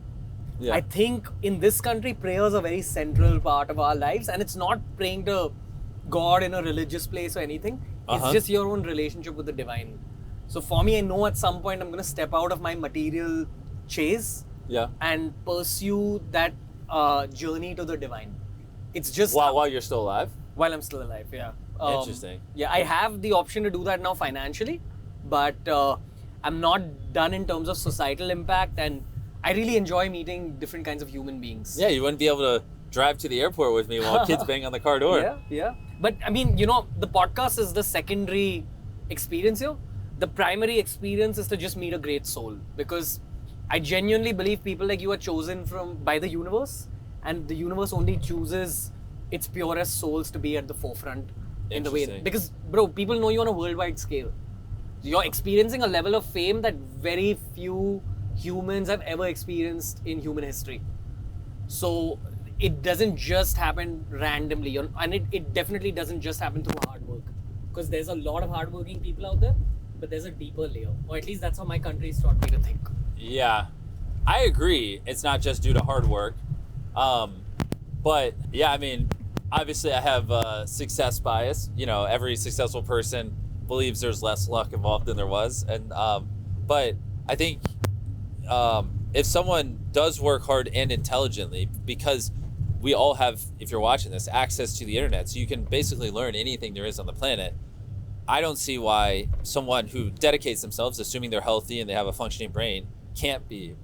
Yeah. I think in this country, prayer is a very central part of our lives, and it's not praying to God in a religious place or anything. It's just your own relationship with the divine. So for me, I know at some point I'm going to step out of my material chase and pursue that journey to the divine. It's just while you're still alive? While I'm still alive, yeah. Interesting. Yeah, I have the option to do that now financially, but I'm not done in terms of societal impact, and I really enjoy meeting different kinds of human beings. Yeah, you wouldn't be able to drive to the airport with me while kids bang on the car door. Yeah. But I mean, the podcast is the secondary experience here. The primary experience is to just meet a great soul, because I genuinely believe people like you are chosen by the universe, and the universe only chooses its purest souls to be at the forefront in the way. Because, bro, people know you on a worldwide scale. You're experiencing a level of fame that very few humans have ever experienced in human history. So it doesn't just happen randomly, and it definitely doesn't just happen through hard work, because there's a lot of hardworking people out there, but there's a deeper layer, or at least that's how my country's taught me to think. Yeah, I agree. It's not just due to hard work. But yeah, I mean, obviously I have success bias. Every successful person believes there's less luck involved than there was. And but I think if someone does work hard and intelligently, because we all have, if you're watching this, access to the internet, so you can basically learn anything there is on the planet. I don't see why someone who dedicates themselves, assuming they're healthy and they have a functioning brain, can't be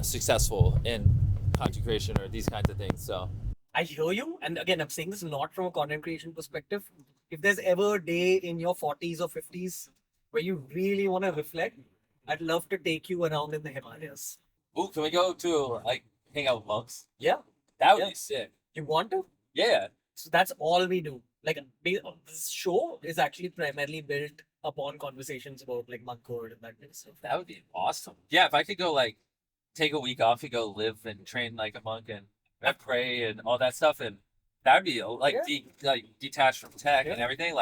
successful in content creation or these kinds of things. So I hear you, and again, I'm saying this not from a content creation perspective. If there's ever a day in your 40s or 50s where you really want to reflect, I'd love to take you around in the Himalayas. Ooh, can we go to hang out with monks? Yeah. That would be sick. You want to? Yeah. So that's all we do. This show is actually primarily built upon conversations about monkhood and that kind of stuff. That would be awesome. Yeah, if I could go take a week off and go live and train like a monk and pray and all that stuff, and that'd be detached from tech and everything.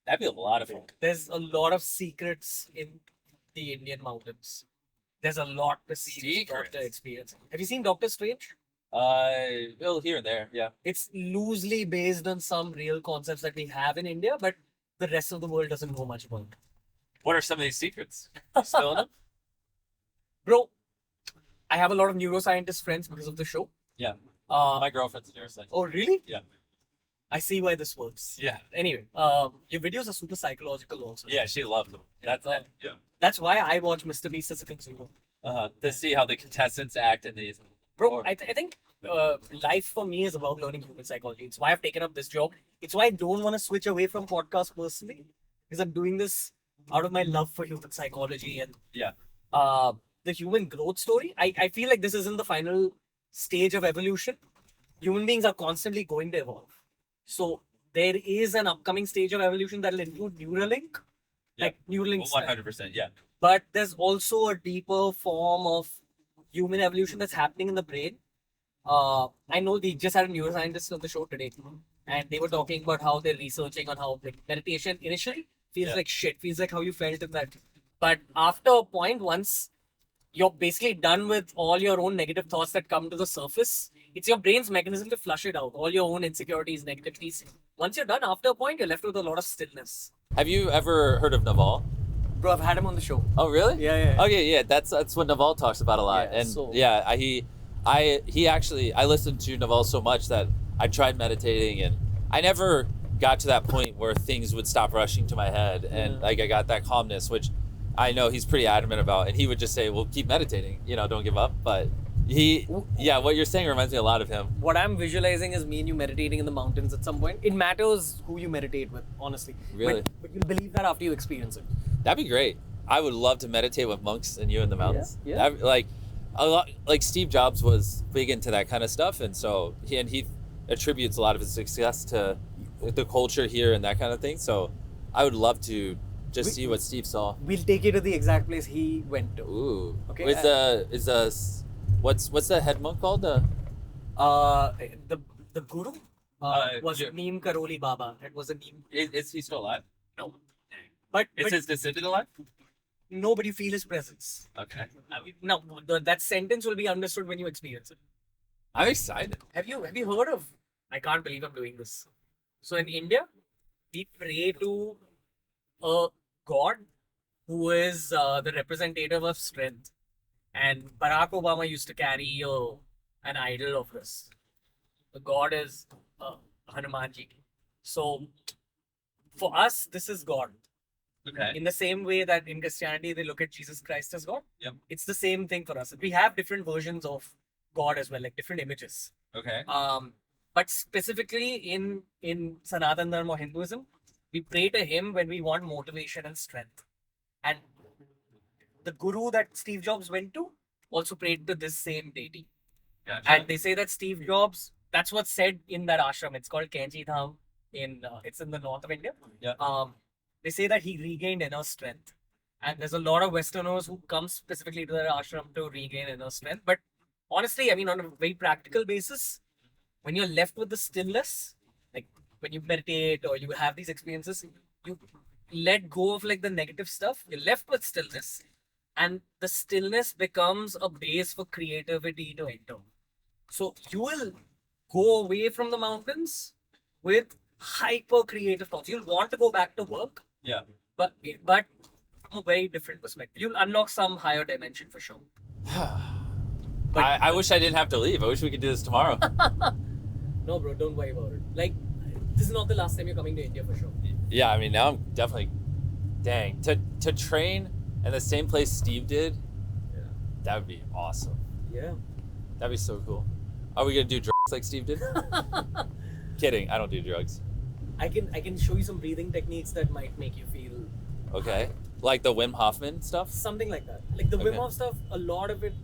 That'd be a lot of fun. There's a lot of secrets in the Indian mountains. There's a lot to see, to experience. Have you seen Doctor Strange? Well, here and there, yeah. It's loosely based on some real concepts that we have in India, but the rest of the world doesn't know much about. What are some of these secrets? Still them? Bro, I have a lot of neuroscientist friends because of the show. Yeah. My girlfriend's a neuroscientist. Oh, really? Yeah. I see why this works. Yeah. Anyway, your videos are super psychological also. Yeah, she loved them. That's it. Yeah. That's why I watch MrBeast as a consumer. To see how the contestants act in these. Bro, I think life for me is about learning human psychology. It's why I've taken up this job. It's why I don't want to switch away from podcast personally, because I'm doing this out of my love for human psychology and Yeah. the human growth story. I feel like this is in the final stage of evolution. Human beings are constantly going to evolve. So there is an upcoming stage of evolution that will include Neuralink, like Neuralink. 100%. Yeah. But there's also a deeper form of human evolution that's happening in the brain. I know we just had a neuroscientist on the show today, and they were talking about how they're researching on how like, meditation initially feels like shit, feels like how you felt in that. But after a point, once you're basically done with all your own negative thoughts that come to the surface, it's your brain's mechanism to flush it out, all your own insecurities, negativities. Once you're done, after a point, you're left with a lot of stillness. Have you ever heard of Naval? Bro, I've had him on the show. Oh, really? Yeah. Okay, yeah, that's what Naval talks about a lot. Yeah, and so- yeah, he actually, I listened to Naval so much that I tried meditating, and I never got to that point where things would stop rushing to my head, and like I got that calmness, which I know he's pretty adamant about, and he would just say, well, keep meditating, don't give up. But what you're saying reminds me a lot of him. What I'm visualizing is me and you meditating in the mountains at some point. It matters who you meditate with, honestly. Really? But you'll believe that after you experience it. That'd be great. I would love to meditate with monks and you in the mountains. Yeah. That'd, a lot, like Steve Jobs was big into that kind of stuff, and so he attributes a lot of his success to the culture here and that kind of thing. So I would love to just see what Steve saw. We'll take you to the exact place he went to. Ooh. Okay, With what's the head monk called? The guru was Jim. Neem Karoli Baba. It was a Neem. Is he still alive? No. But His descendant alive? nobody feel his presence. Okay. Now, that sentence will be understood when you experience it. I'm excited. Have you heard of? I can't believe I'm doing this. So in India, we pray to a god who is the representative of strength, and Barack Obama used to carry an idol of this. The god is Hanumanji. So for us, this is God. Okay. In the same way that in Christianity they look at Jesus Christ as God, Yep. it's the same thing for us. We have different versions of God as well, like different images. Okay. But specifically in Sanatan Dharma or Hinduism, we pray to him when we want motivation and strength. And the guru that Steve Jobs went to also prayed to this same deity. Gotcha. And they say that Steve Jobs, that's what's said in that ashram. It's called Kenji Dham. It's in the north of India. Yeah. They say that he regained inner strength. And there's a lot of Westerners who come specifically to their ashram to regain inner strength. But honestly, I mean, on a very practical basis, when you're left with the stillness, like when you meditate or you have these experiences, you let go of like the negative stuff, you're left with stillness. And the stillness becomes a base for creativity to enter. So you will go away from the mountains with hyper creative thoughts. You'll want to go back to work, Yeah. but from a very different perspective. You'll unlock some higher dimension for sure. But I wish I didn't have to leave. I wish we could do this tomorrow. no, bro, don't worry about it. Like, this is not the last time you're coming to India for sure. Yeah, I mean, now I'm definitely, dang, to train in the same place Steve did, Yeah. that would be awesome. Yeah. That'd be so cool. Are we gonna do drugs like Steve did? Kidding, I don't do drugs. I can show you some breathing techniques that might make you feel Okay, like the Wim Hofman stuff. something like that. Like the Wim Okay. Hof stuff, a lot of it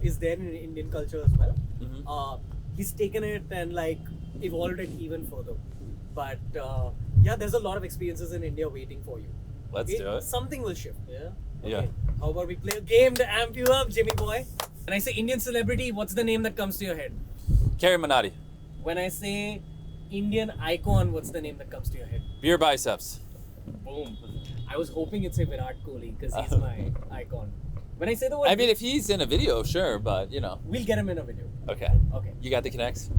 is there in Indian culture as well. Mhm. He's taken it and like evolved it even further. But yeah, there's a lot of experiences in India waiting for you. Let's do it. Something will shift. Yeah. Yeah. How about we play a game to amp you up, Jimmy boy? When I say Indian celebrity, what's the name that comes to your head? CarryMinati, When I say Indian icon, what's the name that comes to your head? BeerBiceps. Boom. I was hoping you'd say Virat Kohli because he's my icon. When I say the word, I mean, if he's in a video, sure, but you know. we'll get him in a video. Okay. Okay. You got the connects?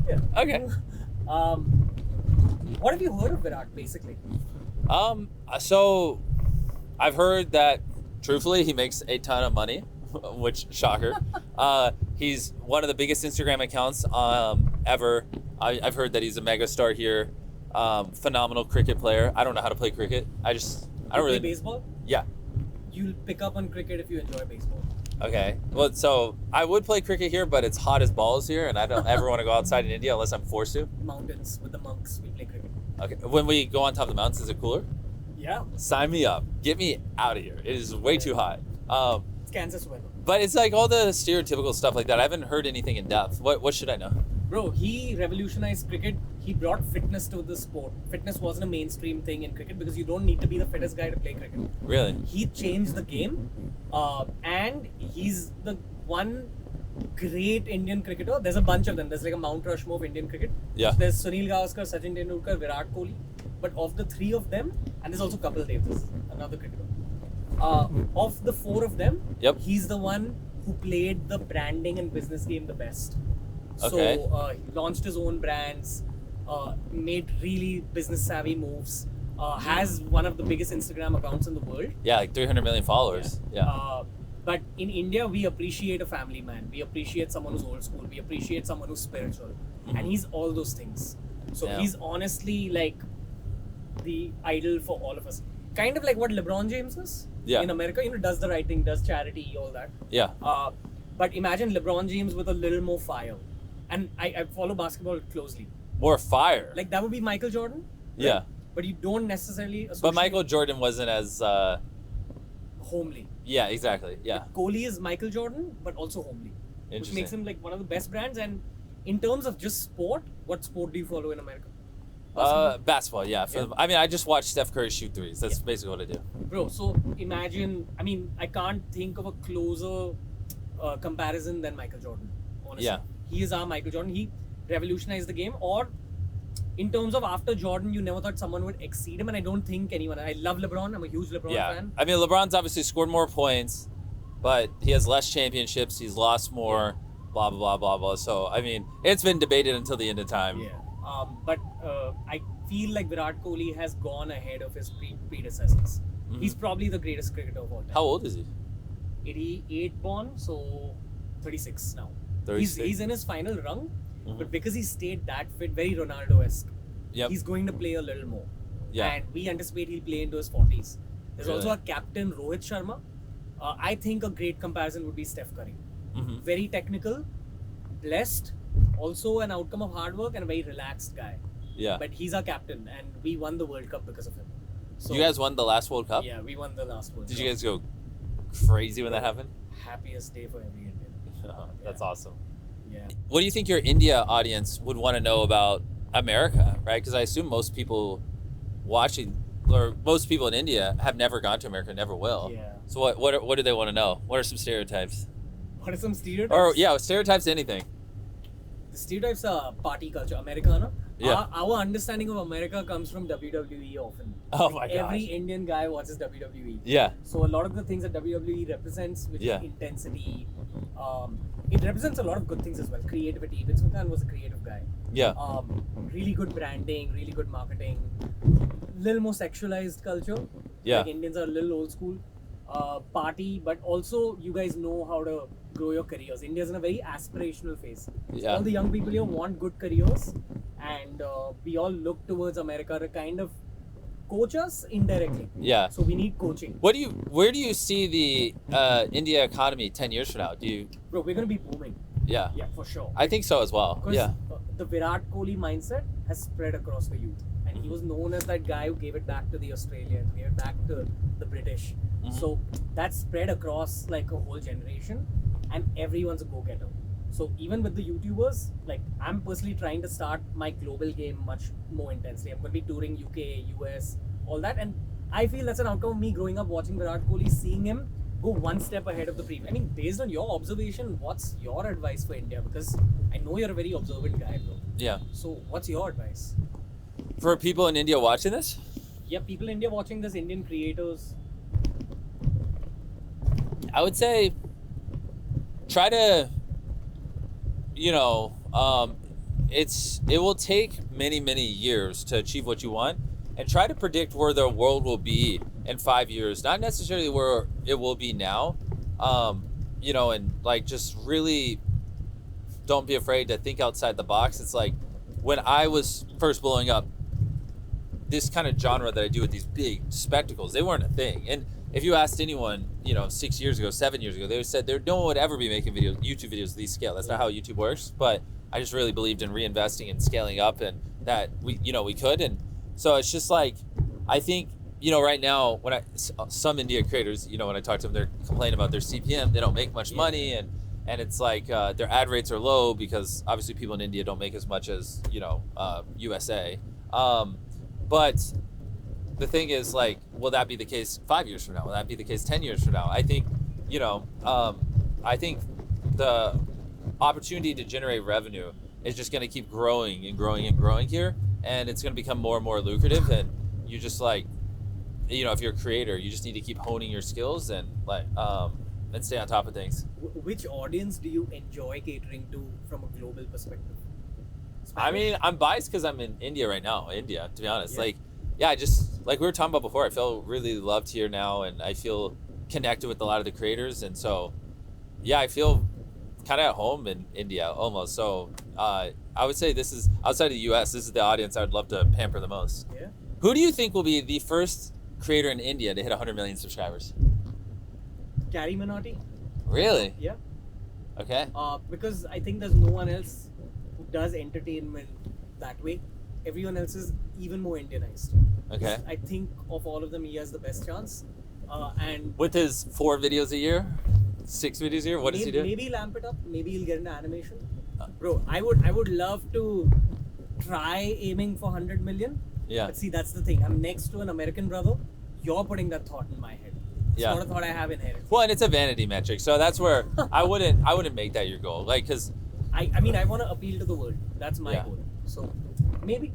Yeah. Okay. What have you heard of Virat, basically? So I've heard that truthfully he makes a ton of money, which shocker. He's one of the biggest Instagram accounts ever. I've heard that he's a megastar here. Phenomenal cricket player. I don't know how to play cricket. I don't really. Play baseball? Yeah. You'll pick up on cricket if you enjoy baseball. Okay. Well, so I would play cricket here, but it's hot as balls here, and I don't ever want to go outside in India unless I'm forced to. Mountains with the monks, we play cricket. Okay. When we go on top of the mountains, is it cooler? Yeah. Sign me up. Get me out of here. It is way too hot. It's Kansas weather. But it's like all the stereotypical stuff like that. I haven't heard anything in depth. What should I know? Bro, he revolutionized cricket. He brought fitness to the sport. Fitness wasn't a mainstream thing in cricket because you don't need to be the fittest guy to play cricket. Really? He changed the game, and he's the one great Indian cricketer. There's a bunch of them. There's like a Mount Rushmore of Indian cricket. Yeah. There's Sunil Gavaskar, Sachin Tendulkar, Virat Kohli. But of the three of them, and there's also Kapil Dev, this is another cricketer. Of the four of them, Yep. he's the one who played the branding and business game the best. Okay. So he launched his own brands, made really business savvy moves, has one of the biggest Instagram accounts in the world. Yeah, like 300 million followers. Yeah. But in India, we appreciate a family man. We appreciate someone who's old school. We appreciate someone who's spiritual. And he's all those things. So Yeah. he's honestly like the idol for all of us. Kind of like what LeBron James is in America. You know, does the right thing, does charity, all that. Yeah. But imagine LeBron James with a little more fire. And I follow basketball closely. More fire. Like that would be Michael Jordan. Right? Yeah. But you don't necessarily associate But Michael Jordan wasn't as. homely. Yeah, exactly. Yeah. Kohli is Michael Jordan, but also homely. Which Interesting. makes him like one of the best brands. And in terms of just sport, what sport do you follow in America? Basketball. Yeah. I mean, I just watch Steph Curry shoot threes. That's basically what I do. Bro, so imagine, I mean, I can't think of a closer comparison than Michael Jordan, honestly. Yeah. He is our Michael Jordan. He revolutionized the game. Or in terms of after Jordan, you never thought someone would exceed him. And I don't think anyone. I love LeBron. I'm a huge LeBron fan. I mean, LeBron's obviously scored more points, but he has less championships. He's lost more. Blah blah blah blah blah. So I mean, it's been debated until the end of time. Yeah. But I feel like Virat Kohli has gone ahead of his predecessors. He's probably the greatest cricketer of all time. How old is he? 88 born, so 36 now. 36. He's in his final rung, but because he stayed that fit, very Ronaldo-esque, Yep. he's going to play a little more. Yeah. And we anticipate he'll play into his 40s. There's Really? also a captain, Rohit Sharma. I think a great comparison would be Steph Curry. Very technical, blessed, also an outcome of hard work and a very relaxed guy. Yeah. But he's our captain and we won the World Cup because of him. So, You guys won the last World Cup? Yeah, we won the last World Did Cup. you guys go crazy when that happened? Happiest day for every Indian. That's awesome. Yeah. What do you think your India audience would want to know about America, right? Because I assume most people watching, or most people in India have never gone to America, never will. Yeah. So what do they want to know? What are some stereotypes? What are some stereotypes? Or stereotypes to anything. The stereotypes are party culture, Americana. Yeah. Our understanding of America comes from WWE often. Oh my Every gosh. Indian guy watches WWE. Yeah. So a lot of the things that WWE represents, which Yeah. is intensity, it represents a lot of good things as well. Creativity. Vince McMahon was a creative guy. Yeah. Really good branding, really good marketing. Little more sexualized culture. Yeah. Like Indians are a little old school. Party, but also you guys know how to grow your careers. India's in a very aspirational phase. Yeah. All the young people here want good careers, and we all look towards America to kind of coach us indirectly. Yeah. So we need coaching. Where do you see the India economy 10 years from now? Bro, we're gonna be booming. Yeah. Yeah, for sure. I think so as well. Because Yeah. the Virat Kohli mindset has spread across the youth. And he was known as that guy who gave it back to the Australians, gave it back to the British. So that's spread across like a whole generation and everyone's a go-getter. So even with the YouTubers, like I'm personally trying to start my global game much more intensely. I'm going to be touring UK, US, all that. And I feel that's an outcome of me growing up watching Virat Kohli, seeing him go one step ahead of the previous. I mean, based on your observation, what's your advice for India? Because I know you're a very observant guy, bro. Yeah. So what's your advice? For people in India watching this? Yeah, people in India watching this, Indian creators. I would say try to, it will take many, many years to achieve what you want, and try to predict where the world will be in 5 years, not necessarily where it will be now, and like just really don't be afraid to think outside the box. It's like when I was first blowing up, this kind of genre that I do with these big spectacles, they weren't a thing. And if you asked anyone, 6 years ago, 7 years ago, they would said no one would ever be making YouTube videos of these scale. That's not how YouTube works. But I just really believed in reinvesting and scaling up, and that we could. And so it's just like, I think, right now, when some India creators, when I talk to them, they're complaining about their CPM. They don't make much money, and it's like their ad rates are low because obviously people in India don't make as much as USA. But the thing is, like, will that be the case 5 years from now? Will that be the case 10 years from now? I think, I think the opportunity to generate revenue is just going to keep growing and growing and growing here, and it's going to become more and more lucrative. And you just like, if you're a creator, you just need to keep honing your skills and and stay on top of things. Which audience do you enjoy catering to from a global perspective? I mean, I'm biased because I'm in India right now. India, to be honest, Yeah. I just, like we were talking about before, I feel really loved here now, and I feel connected with a lot of the creators, and so I feel kind of at home in India almost. So I would say this is, outside of the US, this is the audience I would love to pamper the most. Yeah. Who do you think will be the first creator in India to hit 100 million subscribers? CarryMinati. Really? Yeah. Okay. Because I think there's no one else who does entertainment that way. Everyone else is even more Indianized. Okay. I think of all of them, he has the best chance. And With his 4 videos a year, 6 videos a year, what does he do? maybe he'll amp it up. Maybe he'll get into animation. Bro, I would love to try aiming for 100 million. Yeah. But see, that's the thing. I'm next to an American brother. You're putting that thought in my head. It's Yeah. not a thought I have inherently. Well, and it's a vanity metric, so that's where I wouldn't make that your goal, like, because I mean, I want to appeal to the world. That's my Yeah. goal. So maybe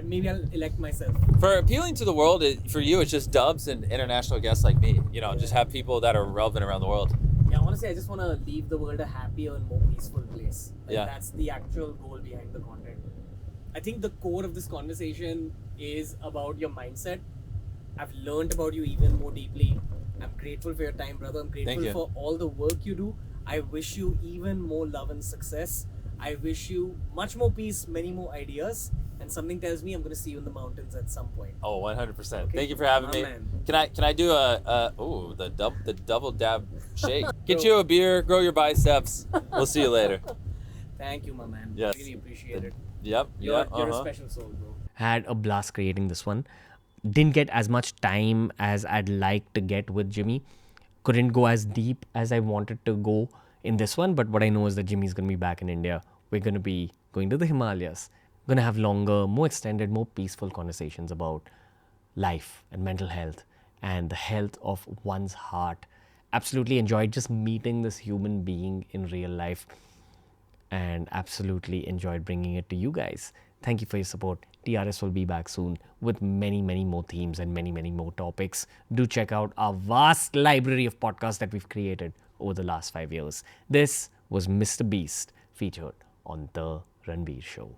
maybe I'll elect myself. for appealing to the world, for you, it's just dubs and international guests like me. Just have people that are relevant around the world. Yeah, honestly, I just want to leave the world a happier and more peaceful place. Yeah. That's the actual goal behind the content. I think the core of this conversation is about your mindset. I've learned about you even more deeply. I'm grateful for your time, brother. I'm grateful you. for all the work you do. I wish you even more love and success. I wish you much more peace, many more ideas. And something tells me I'm going to see you in the mountains at some point. Oh, 100%. Okay. Thank you for having My me. man. Can I do the double dab shake? Get you a beer, grow your biceps. We'll see you later. Thank you, my man. Yes. Really appreciate it. Yep. You're a uh-huh. special soul, bro. Had a blast creating this one. Didn't get as much time as I'd like to get with Jimmy. Couldn't go as deep as I wanted to go in this one, but what I know is that Jimmy's going to be back in India. We're going to be going to the Himalayas. Going to have longer, more extended, more peaceful conversations about life and mental health and the health of one's heart. Absolutely enjoyed just meeting this human being in real life, and absolutely enjoyed bringing it to you guys. Thank you for your support. TRS will be back soon with many, many more themes and many, many more topics. Do check out our vast library of podcasts that we've created over the last 5 years. This was MrBeast featured on The Ranveer Show.